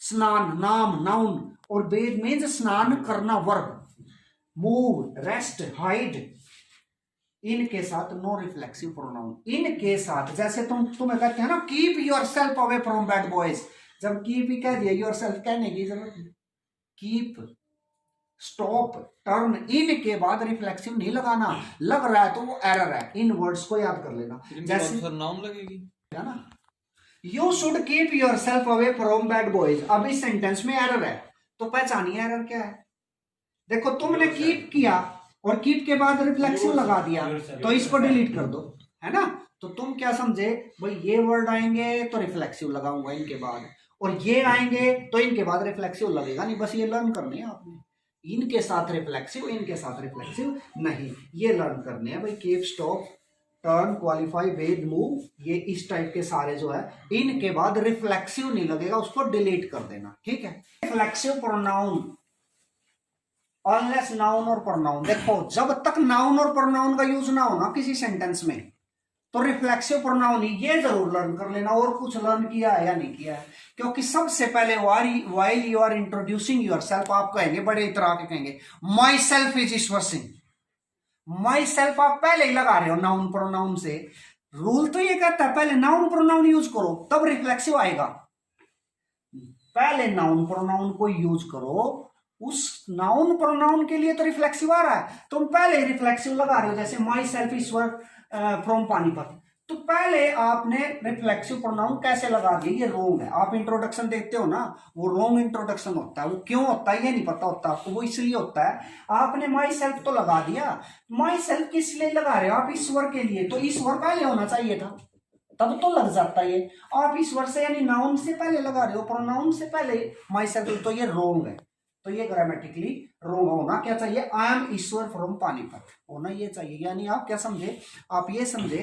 स्नान, नाम, नाउन, और बेद मीन्स स्नान करना, वर्ब, मूव, रेस्ट, हाइड, इनके साथ नो रिफ्लेक्सिव प्रोनाउन। इनके साथ जैसे तुम्हें कहते हैं ना, keep your self away from bad boys, जब कीप ही कह दिया, योर सेल्फ कहने की जरूरत नहीं। कीप, स्टॉप, टर्न, इनके बाद रिफ्लेक्सिव नहीं लगाना, लग रहा है तो वो एरर है। इन वर्ड्स को याद कर लेना। जैसे नाउन लगेगी है ना, you should keep your self away from bad boys, अब इस सेंटेंस में एरर है, तो पहचानिए एरर क्या है। देखो तुमने कीप किया और कीप के बाद रिफ्लेक्सिव लगा दिया, तो इसको डिलीट कर दो, है ना। तो तुम क्या समझे भाई, ये वर्ड आएंगे तो रिफ्लेक्सिव लगाऊंगा इनके बाद, और ये आएंगे तो इनके बाद रिफ्लेक्सिव लगेगा नहीं, बस ये लर्न करने हैं आपने, इनके साथ रिफ्लेक्सिव, इनके साथ रिफ्लेक्सिव नहीं, ये लर्न करने हैं भाई। कीप, स्टॉप, टर्न, क्वालिफाई, वेद, मूव, ये इस टाइप के सारे जो है, इनके बाद रिफ्लेक्सिव नहीं लगेगा, उसको डिलीट कर देना, ठीक है। रिफ्लेक्सिव प्रोनाउन अनलेस नाउन और प्रोनाउन, देखो जब तक नाउन और प्रोनाउन का यूज ना हो ना किसी सेंटेंस में, तो रिफ्लेक्सिव प्रोनाउन ही, ये जरूर लर्न कर लेना। और कुछ लर्न किया है या नहीं किया है, क्योंकि सबसे पहले while you are introducing yourself, आप कहेंगे बड़े तरह के कहेंगे, myself is Ishwar Singh, myself आप पहले ही लगा रहे हो नाउन प्रोनाउन से। रूल तो ये कहता है पहले नाउन प्रोनाउन यूज करो तब रिफ्लेक्सिव आएगा, पहले नाउन प्रोनाउन को यूज करो, उस नाउन प्रोनाउन के लिए तो रिफ्लेक्सिव आ रहा है, तुम पहले ही रिफ्लेक्सिव लगा रहे हो। जैसे my self Ishwar from Panipat, तो पहले आपने रिफ्लेक्सिव प्रोनाउन कैसे लगा दिया, ये रोंग है। आप इंट्रोडक्शन देखते हो ना, वो रोंग इंट्रोडक्शन होता है, वो क्यों होता है ये नहीं पता होता आपको, वो इसलिए होता है आपने माई सेल्फ तो लगा दिया, माई सेल्फ किस लिए लगा रहे हो आप, ईश्वर के लिए, तो ईश्वर पहले होना चाहिए था, तब तो लग जाता है। आप ईश्वर से यानी नाउन से पहले लगा रहे हो, प्रोनाउन से पहले माई सेल्फ, तो ये रोंग है। तो ये ग्रामेटिकली रोंग होना क्या चाहिए, I am Ishwar from Panipat होना ये चाहिए। यानी आप क्या समझे, आप ये समझे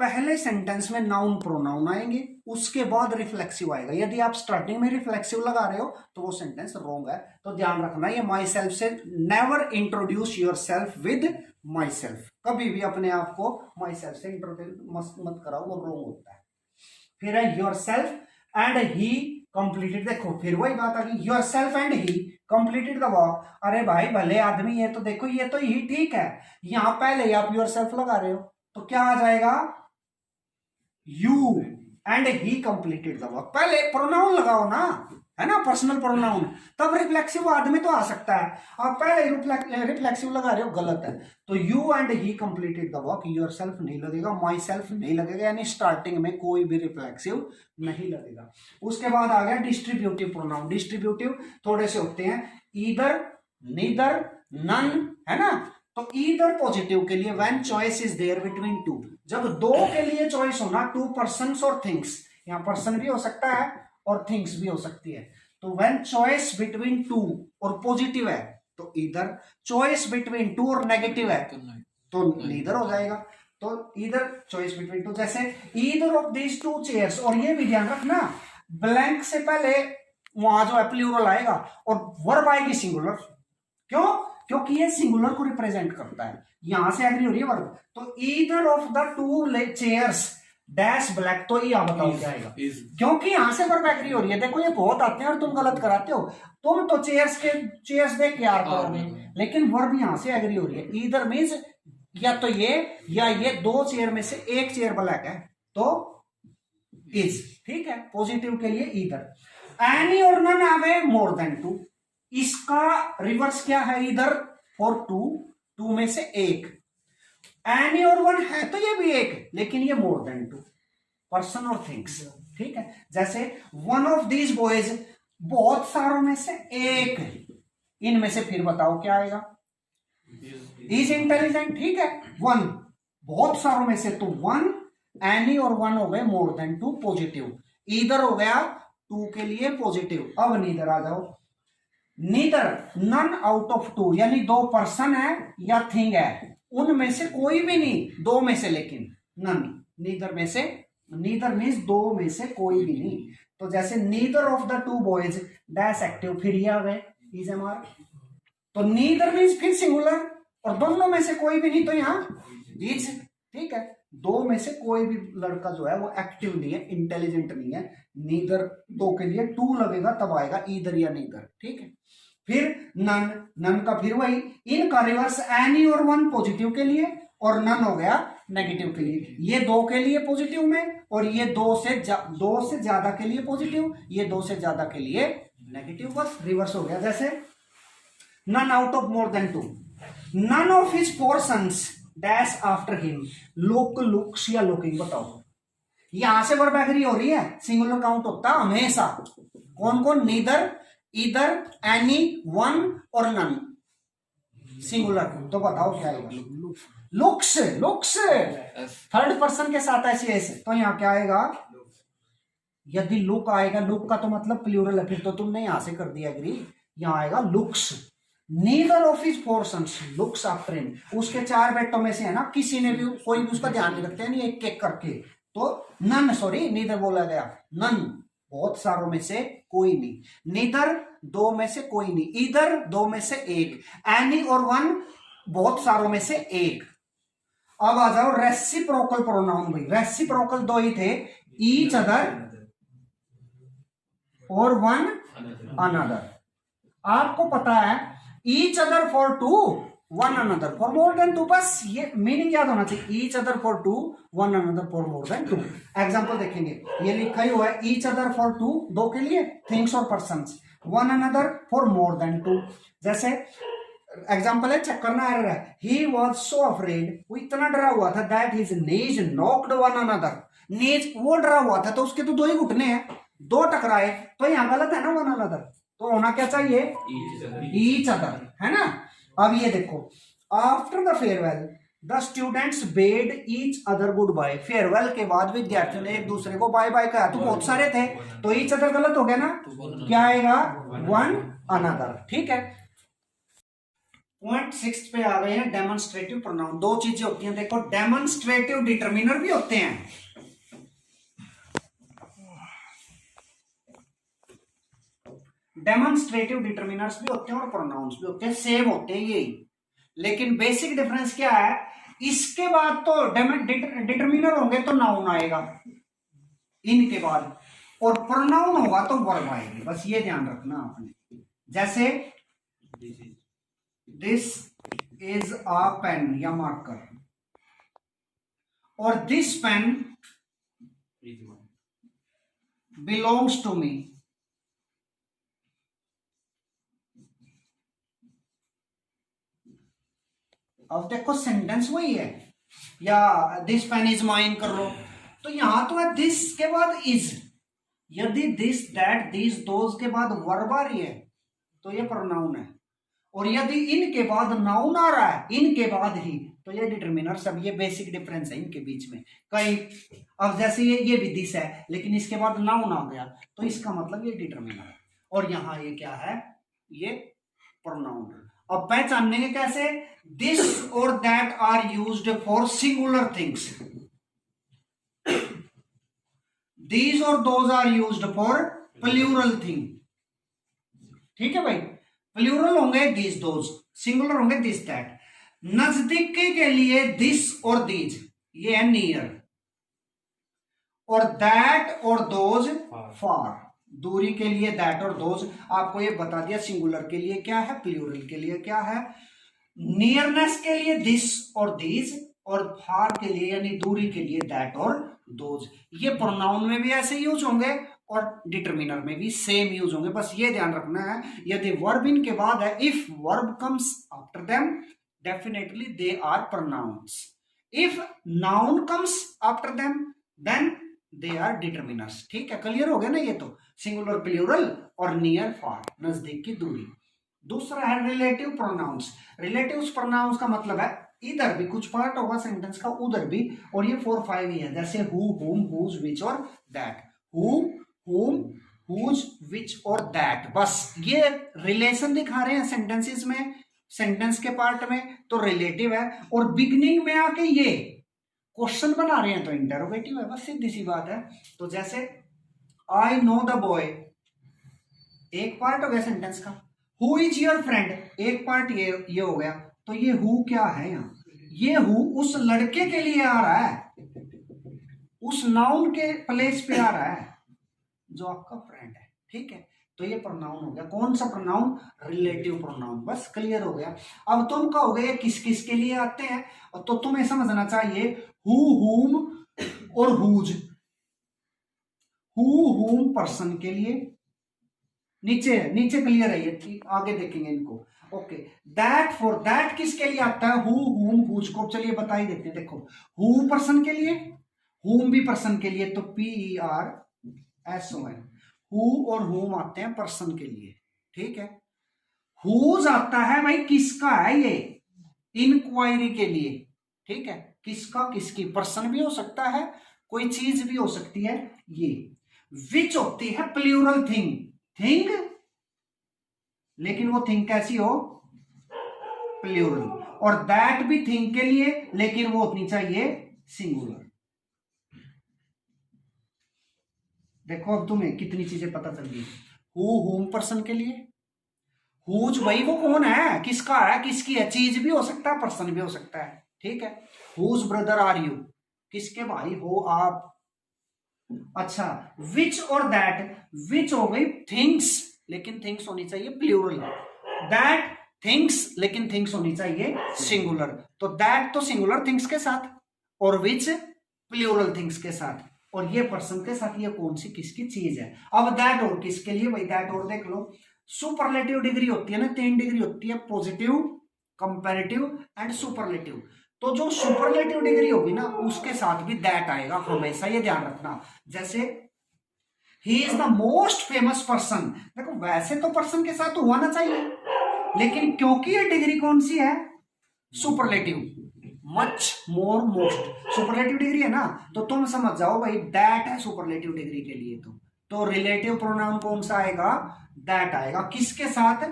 पहले सेंटेंस में नाउन प्रोनाउन आएंगे, उसके बाद रिफ्लेक्सिव आएगा। यदि आप स्टार्टिंग में रिफ्लेक्सिव लगा रहे हो तो वो सेंटेंस रोंग है। तो ध्यान रखना, ये माई सेल्फ से never introduce your self with my self, कभी भी अपने आप को माई सेल्फ से इंट्रोड्यूस मत कराओ, वो रोंग होता है। फिर है your self and he completed, देखो फिर वही बात आ गई, your self and he completed the work. अरे भाई भले आदमी है तो देखो ये तो ही ठीक है, यहां पहले ही आप योर सेल्फ लगा रहे हो तो क्या आ जाएगा, you and he completed the work. पहले प्रोनाउन लगाओ ना, है ना, पर्सनल प्रोनाउन, तब रिफ्लेक्सिव आदमी तो आ सकता है। आप पहले रिफ्लेक्सिव लगा रहे हो, गलत है। तो you and he completed the work, your self नहीं लगेगा, माई सेल्फ नहीं लगेगा, यानी स्टार्टिंग में कोई भी रिफ्लेक्सिव नहीं लगेगा। उसके बाद आ गया डिस्ट्रीब्यूटिव प्रोनाउन। डिस्ट्रीब्यूटिव थोड़े से होते हैं, ईदर, नीदर, नन, है ना। तो ईदर पॉजिटिव के लिए when choice is there between two, जब दो के लिए चॉइस होना, टू पर्सन्स और थिंग्स, यहां पर्सन भी हो सकता है और थिंग्स भी हो सकती है। तो व्हेन चॉइस बिटवीन टू और पॉजिटिव है तो ईदर, चॉइस बिटवीन टू और नेगेटिव है तो नीदर हो जाएगा। तो इधर चॉइस बिटवीन टू, जैसे either of these two chairs, और ये भी ध्यान रखना ब्लैंक से पहले वहां जो है प्लूरल आएगा और वर्ब आएगी सिंगुलर। क्यों? क्योंकि ये सिंगुलर को रिप्रेजेंट करता है, यहां से एग्री हो रही है वर्ब। तो either of the two chairs dash black, तो ये बताओ क्या आएगा, क्योंकि यहां से वर्ब एग्री हो रही है। देखो ये बहुत आते हैं और तुम गलत कराते हो, तुम तो चेयर्स देख के यार करोगे, लेकिन वर्ब यहां से एग्री हो रही है। ईदर मींस या तो ये या ये, दो चेयर में से एक चेयर ब्लैक है तो इज, ठीक है। पॉजिटिव के लिए ईदर। एनी और नन आवे मोर देन टू, इसका रिवर्स क्या है, इधर फॉर टू, टू में से एक। एनी और वन है तो ये भी एक, लेकिन ये मोर देन टू, पर्सन और थिंग्स, ठीक है। जैसे वन ऑफ दीज बॉयज, बहुत सारों में से एक, इनमें से फिर बताओ क्या आएगा, इज इंटेलिजेंट, ठीक है। वन, बहुत सारों में से, तो वन, एनी और वन हो गए more than two positive, either हो गया टू के लिए पॉजिटिव। अब नीदर आ जाओ, neither none out of two, यानी दो पर्सन है या थिंग है, उनमें से कोई भी नहीं, दो में से, लेकिन नन, नीदर में से, नीदर मीन्स दो में से कोई भी नहीं। तो जैसे neither of the two boys dash active, फिर ये आ गए इज एमआर, तो नीदर मीन्स फिर सिंगुलर, और दोनों में से कोई भी नहीं तो यहाँ इज, ठीक है। दो में से कोई भी लड़का जो है वो एक्टिव नहीं है, इंटेलिजेंट नहीं है, नीदर दो के लिए टू लगेगा तब आएगा ईदर या नीदर, ठीक है। फिर नन, नन का फिर वही, इनका रिवर्स एनी और वन पॉजिटिव के लिए, और नन हो गया नेगेटिव के लिए। ये दो के लिए पॉजिटिव में, और ये दो से ज्यादा के लिए पॉजिटिव, ये दो से ज्यादा के लिए नेगेटिव, बस रिवर्स हो गया। जैसे none out of more than two, none of his four sons dash after him, look, looks या लुकिंग, बताओ यहां से वर्ब एग्री हो रही है, सिंगुलर काउंट होता हमेशा, कौन कौन, नीदर, ईदर, एनी, वन और नन, सिंगुलर, तो बताओ क्या आएगा, लुक्स, लुक्स थर्ड पर्सन के साथ ऐसे ऐसे, तो यहां क्या आएगा, यदि लुक आएगा, लुक का तो मतलब प्लूरल है, फिर तो तुमने यहां से कर दिया एग्री, यहां आएगा looks. Neither of his four sons looks after him, उसके चार बेटों में से है ना, किसी ने भी, कोई भी उसका ध्यान नहीं रखते, नहीं एक एक करके, तो नन, सॉरी नीदर बोला गया, नन बहुत सारों में से कोई नहीं, नीदर दो में से कोई नहीं, ईदर दो में से एक, एनी और वन बहुत सारों में से एक। अब आ जाओ रेसिप्रोकल प्रोनाउन, भाई रेसिप्रोकल दो ही थे, ईच अदर और वन अनदर। आपको पता है each other for two, one another for more than two, बस ये मीनिंग याद होना चाहिए, each other for two, one another for more than two. Example देखेंगे, ये लिखा ही हुआ है ईच अदर फॉर टू, दो के लिए, थिंग्स और persons, one another for more than two. जैसे एग्जांपल है, चेक करना है, ही वॉज सो अफ्रेड, वो इतना डरा हुआ था, that his knees knocked one another, knees वो डरा हुआ था तो उसके तो दो ही घुटने हैं, दो टकराए, तो यहां गलत है ना, वन अनदर, तो होना क्या चाहिए, ईच अदर, है ना। अब ये देखो, after the farewell the students bade each other good bye, farewell के बाद विद्यार्थियों ने एक दूसरे को बाय बाय कहा, तो बहुत सारे थे, तो ईच अदर गलत हो गया ना, क्या आएगा, वन अनदर, ठीक है। पॉइंट 6 पे आ गए हैं डेमोन्स्ट्रेटिव प्रोनाउन। दो चीजें होती हैं, देखो डेमोन्स्ट्रेटिव डिटरमिनर भी होते हैं, डेमोन्स्ट्रेटिव डिटरमिनर्स भी होते हैं और प्रोनाउंस भी होते हैं, सेम होते हैं यही, लेकिन बेसिक डिफरेंस क्या है, इसके बाद तो डिटरमिनर होंगे तो नाउन आएगा इनके बाद, और प्रोनाउन होगा तो वर्ब आएगी, बस ये ध्यान रखना आपने। जैसे दिस इज अ पेन या मार्कर, और this pen belongs to me, अब देखो सेंटेंस वही है, या दिस पेन इज माइन कर लो, तो यहां तो है दिस के बाद इज, यदि दिस दैट दिस दोज के बाद वर्ब आ रही है तो ये प्रोनाउन है, और यदि इनके बाद नाउन आ रहा है इनके बाद ही, तो ये डिटरमिनर। सब ये बेसिक डिफरेंस है इनके बीच में। कहीं अब जैसे ये भी दिस है, लेकिन इसके बाद नाउन आ गया तो इसका मतलब ये डिटरमिनर है, और यहां ये क्या है, ये प्रोनाउन। अब पहचानेंगे कैसे? दिस और that are used for singular things, these और those are used for plural thing. ठीक है भाई, प्लूरल होंगे दिस दोज, सिंगुलर होंगे दिस दैट। नजदीकी के लिए दिस और दीज, ये है नियर, और दैट और दोज फार, दूरी के लिए दैट और दोज। आपको ये बता दिया सिंगुलर के लिए क्या है, प्लूरल के लिए क्या है। नियरनेस के लिए दिस और दीज, और फार के लिए यानी दूरी के लिए दैट और दोज। ये प्रोनाउन में भी ऐसे यूज होंगे और डिटरमिनर में भी सेम यूज होंगे। बस ये ध्यान रखना है, यदि वर्ब इनके बाद है, if verb comes after them definitely they are pronouns, if noun comes after them then they are determiners. ठीक है, क्लियर हो गया ना? ये तो सिंगुलर प्लूरल और नियर फार, नजदीक की दूरी। दूसरा है रिलेटिव प्रोनाउंस। रिलेटिव प्रोनाउंस का मतलब है इधर भी कुछ पार्ट होगा सेंटेंस का, उधर भी, और ये 4 5 ही है, जैसे हु, हुम, हुज, विच और दैट। हु, हुम, हुज, विच और दैट, बस ये रिलेशन दिखा रहे हैं सेंटेंसेस में, सेंटेंस के पार्ट में तो रिलेटिव है, और बिगनिंग में आके ये क्वेश्चन बना रहे हैं तो इंटरोगेटिव है, बस सीधी सी बात है। तो जैसे आई नो द बॉय, एक पार्ट हो गया सेंटेंस का। हु इज योर फ्रेंड, एक पार्ट ये हो गया। तो ये हु क्या है यहाँ? ये हु उस लड़के के लिए आ रहा है, उस नाउन के प्लेस पे आ रहा है जो आपका फ्रेंड है। ठीक है, तो ये प्रोनाउन हो गया। कौन सा प्रोनाउन? Relative pronoun. बस क्लियर हो गया। अब तुम कहोगे ये किस किस के लिए आते हैं, तो तुम्हें समझना चाहिए हु, हुम और हुज। हु, हुम पर्सन के लिए, नीचे नीचे क्लियर है ये, आगे देखेंगे इनको। ओके, दैट फॉर दैट किसके लिए आता है? हु, हुम, हुज को चलिए बता ही देते हैं। देखो, हु पर्सन के लिए, हुम भी पर्सन के लिए, तो PERSON। हु और हुम आते हैं पर्सन के लिए। ठीक है, हुज आता है भाई किसका है? ये इंक्वायरी के लिए। ठीक है, किसका, किसकी, पर्सन भी हो सकता है, कोई चीज भी हो सकती है ये। विच होती है प्लूरल थिंग, थिंग, लेकिन वो थिंग कैसी हो? प्लूरल। और दैट भी थिंग के लिए, लेकिन वो होनी चाहिए सिंगुलर। देखो अब तुम्हें कितनी चीजें पता चल गई। हु, हुम पर्सन के लिए, हुज भाई वो कौन है, किसका है, किसकी है, चीज भी हो सकता है, पर्सन भी हो सकता है। ठीक है, हुज ब्रदर आर यू, किसके भाई हो आप। अच्छा, विच और दैट, विच हो गई थिंग्स, लेकिन थिंग्स होनी चाहिए प्लूरल। दैट थिंग्स, लेकिन थिंग्स होनी चाहिए सिंगुलर। तो दैट तो सिंगुलर थिंग्स के साथ, और विच प्लूरल थिंग्स के साथ, और ये पर्सन के साथ। ये कौन सी किसकी चीज है? अब दैट और किसके लिए भाई? दैट और देख लो, सुपरलेटिव डिग्री होती है ना, 3 डिग्री होती है, पॉजिटिव, कंपैरेटिव एंड सुपरलेटिव। तो जो सुपरलेटिव डिग्री होगी ना, उसके साथ भी दैट आएगा हमेशा, ये ध्यान रखना। जैसे he is the most famous person, देखो वैसे तो पर्सन के साथ हुआ ना चाहिए, लेकिन क्योंकि ये डिग्री कौन सी है? सुपरलेटिव, मच, मोर, मोस्ट, सुपरलेटिव डिग्री है ना, तो तुम समझ जाओ भाई दैट है सुपरलेटिव डिग्री के लिए। तो रिलेटिव प्रोनाउन कौन सा आएगा? दैट आएगा। किसके साथ?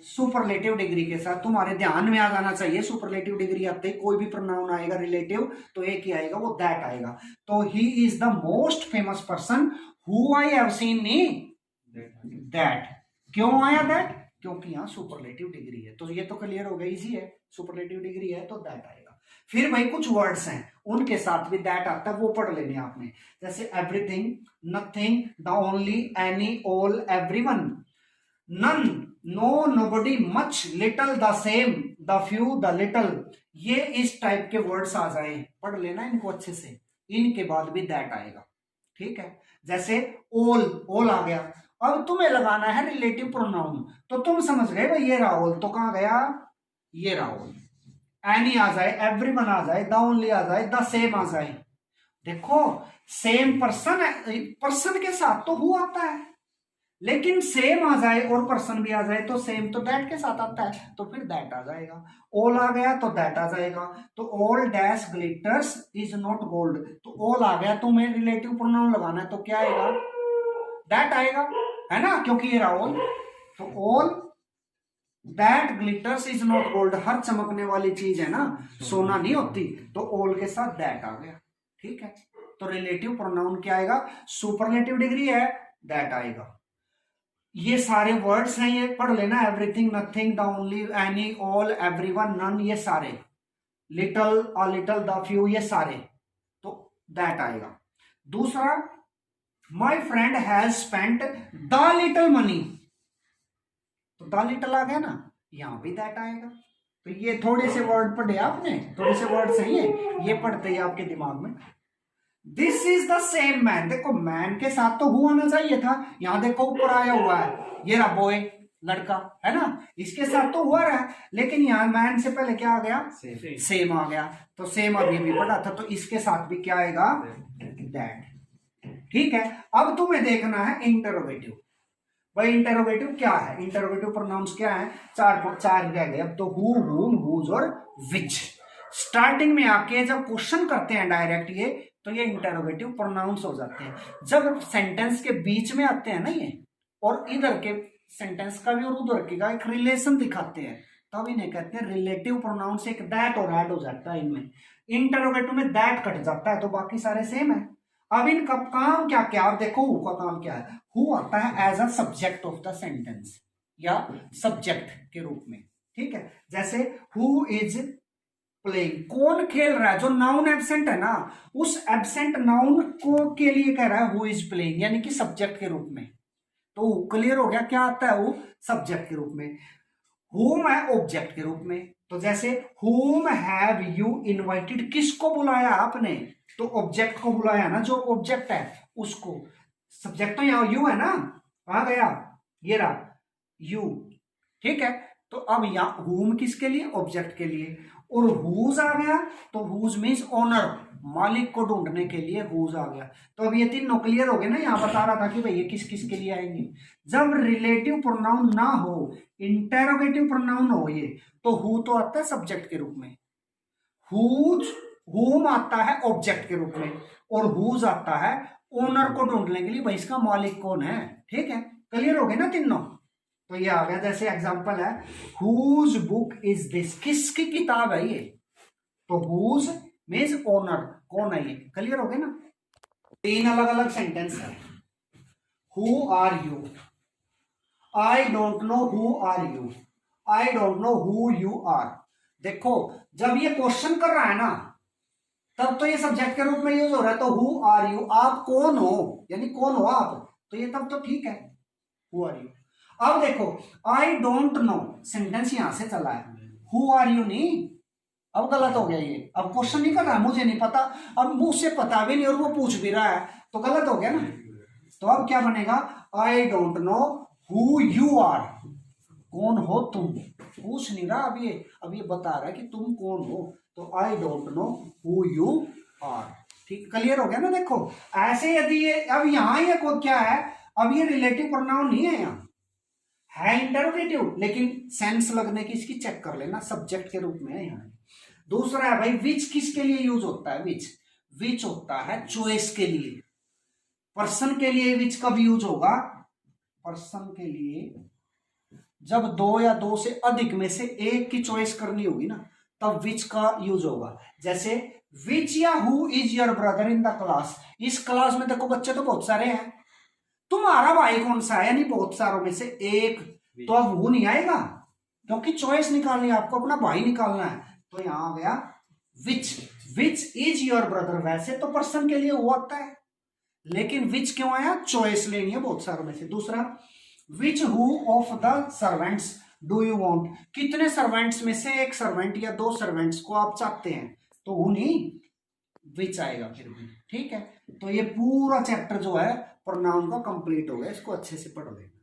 सुपरलेटिव डिग्री के साथ। तुम्हारे ध्यान में आ जाना चाहिए, सुपरलेटिव डिग्री आते ही कोई भी प्रोनाउन आएगा रिलेटिव तो एक ही आएगा, वो दैट आएगा। तो he is the most famous person who I have seen, that. क्यों आया दैट? क्योंकि यहाँ सुपरलेटिव डिग्री है। तो ये तो क्लियर हो गया, इजी है, सुपरलेटिव डिग्री है तो दैट आएगा। फिर भाई कुछ वर्ड्स हैं उनके साथ भी दैट आता है, वो पढ़ लेने आपने। जैसे everything, nothing, the only, any, all, everyone, none, no, nobody, much, little, the same, the few, the little. ये इस टाइप के वर्ड्स आ जाए, पढ़ लेना इनको अच्छे से, इनके बाद भी दैट आएगा। ठीक है, जैसे ऑल, ऑल आ गया। अब तुम्हें लगाना है रिलेटिव प्रोनाउन, तो तुम समझ गए भाई, ये रहा ऑल, तो कहां गया? ये रहा ऑल। एनी आ जाए, एवरीवन आ जाए, द ओनली आ जाए, द सेम आ जाए। देखो सेम पर्सन है, पर्सन के साथ तो हु आता है, लेकिन सेम आ जाए और पर्सन भी आ जाए तो सेम तो दैट के साथ आता है, तो फिर दैट आ जाएगा। ऑल आ गया तो दैट आ जाएगा। तो all dash glitters is not gold, तो ऑल आ गया, तुम्हें रिलेटिव प्रोनाउन लगाना है तो क्या आएगा? दैट आएगा, है ना, क्योंकि ये रहा ऑल। तो all that glitters is not gold, हर चमकने वाली चीज है ना सोना नहीं होती, तो ऑल के साथ दैट आ गया। ठीक है, तो रिलेटिव प्रोनाउन क्या आएगा, सुपरलेटिव डिग्री है दैट आएगा। ये सारे वर्ड्स हैं, ये पढ़ लेना, everything, nothing, the only, any, all, everyone, none, ये सारे, little, a little, the few, ये सारे, तो दैट आएगा। दूसरा, my friend has spent the little money, तो द लिटल आ गया ना, यहां भी दैट आएगा। तो ये थोड़े से वर्ड पढ़े आपने, थोड़े से वर्ड सही है, ये पढ़ते ही आपके दिमाग में। This is the same man, देखो मैन के साथ तो हु आना चाहिए था, यहां देखो ऊपर आया हुआ है, ये रहा बॉय, लड़का है ना, इसके साथ तो हुआ रहा, लेकिन यहां मैन से पहले क्या आ गया, सेम आ गया, तो सेम अभी भी पढ़ा था, तो इसके साथ भी क्या आएगा, दैट। ठीक है, अब तुम्हें देखना है इंटरोगेटिव। भाई इंटरोगेटिव क्या है, इंटरोगेटिव प्रोनाउंस क्या है, चार रह गए अब तो, हु, हुम, हुज और विच। स्टार्टिंग में आके जब क्वेश्चन करते हैं डायरेक्ट ये, तो ये इंटरोगेटिव प्रोनाउंस हो जाते हैं। जब सेंटेंस के बीच में आते हैं ना ये, और इधर के सेंटेंस का भी और उधर के का एक रिलेशन दिखाते हैं, तब इन्हें कहते हैं रिलेटिव प्रोनाउंस। एक दैट और ऐड हो जाता है इनमें, इंटरोगेटिव में दैट कट जाता है, तो बाकी सारे सेम है। अब इनका काम क्या क्या, आप देखो हु का काम क्या है, हु आता है as a subject of the sentence, या सब्जेक्ट के रूप में। ठीक है, जैसे हु इज प्लेइंग, कौन खेल रहा है, जो नाउन एब्सेंट है ना, उस एब्सेंट नाउन को के लिए कह रहा है हु इज प्लेइंग, यानी कि सब्जेक्ट के रूप में। तो क्लियर हो गया, क्या आता है वो, सब्जेक्ट के रूप में। हुम है ऑब्जेक्ट के रूप में, तो जैसे हुम हैव यू इनवाइटेड, किसको बुलाया आपने, तो ऑब्जेक्ट को बुलाया ना, जो ऑब्जेक्ट है उसको। सब्जेक्ट तो यहां यू है ना, कहां गया, ये रहा यू। ठीक है, तो अब यहां हुम किसके लिए, ऑब्जेक्ट के लिए, और हुज आ गया, तो हुज मीन्स ओनर, मालिक को ढूंढने के लिए हुज आ गया। तो अब ये तीनों क्लियर हो गए ना, यहां बता रहा था कि भाई ये किस किस के लिए आएंगे। जब रिलेटिव प्रोनाउन ना हो, इंटेरोगेटिव प्रोनाउन हो ये, तो हु तो आता है सब्जेक्ट के रूप में, हुज, हुम आता है ऑब्जेक्ट के रूप में, और हुज आता है ओनर को ढूंढने के लिए, भाई इसका मालिक कौन है। ठीक है, क्लियर हो गए ना तीनों। तो ये आ गया, जैसे एग्जांपल है हुज बुक इज दिस, किसकी किताब है ये, तो हुज मीन्स ओनर, कौन है ये, क्लियर हो गए ना। तीन अलग अलग सेंटेंस है, who are you, I don't know who are you, I don't know who you are. देखो जब ये क्वेश्चन कर रहा है ना, तब तो ये सब्जेक्ट के रूप में यूज हो रहा है, तो हु आर यू, आप कौन हो, यानी कौन हो आप, तो ये तब तो ठीक है, हु आर यू। अब देखो आई डोंट नो, सेंटेंस यहां से चला है, हु आर यू नहीं, अब गलत हो गया ये, अब क्वेश्चन नहीं कर रहा है, मुझे नहीं पता, अब मुझसे पता भी नहीं और वो पूछ भी रहा है, तो गलत हो गया ना। तो अब क्या बनेगा, I don't know who you are, कौन हो तुम, पूछ नहीं रहा अब ये बता रहा है कि तुम कौन हो, तो I don't know who you are. ठीक, क्लियर हो गया ना। देखो ऐसे यदि ये, अब यहां ये को क्या है, अब ये रिलेटिव प्रोनाउन नहीं है, यहां है इंटरोगेटिव, लेकिन सेंस लगने की इसकी चेक कर लेना, सब्जेक्ट के रूप में है यहाँ। दूसरा है भाई विच, किसके लिए यूज होता है विच, विच होता है चॉइस के लिए, पर्सन के लिए विच कब यूज होगा, पर्सन के लिए जब दो या दो से अधिक में से एक की चॉइस करनी होगी ना, तब विच का यूज होगा। जैसे विच या who is your brother in the class, इस क्लास में देखो बच्चे तो बहुत सारे हैं, तुम्हारा भाई कौन सा है, यानी बहुत सारों में से एक, तो अब वो नहीं आएगा क्योंकि चॉइस निकालनी है आपको, अपना भाई निकालना है, तो यहां आ गया विच, विच इज योर ब्रदर। वैसे तो पर्सन के लिए वो आता है, लेकिन विच क्यों आया, चॉइस लेनी है बहुत सारों में से। दूसरा which who of the servants do you want, कितने सर्वेंट्स में से एक सर्वेंट या दो सर्वेंट्स को आप चाहते हैं, तो हु नहीं विच आएगा फिर भी। ठीक है, तो ये पूरा चैप्टर जो है प्रोनाउन का कंप्लीट हो गया, इसको अच्छे से पढ़ लेना।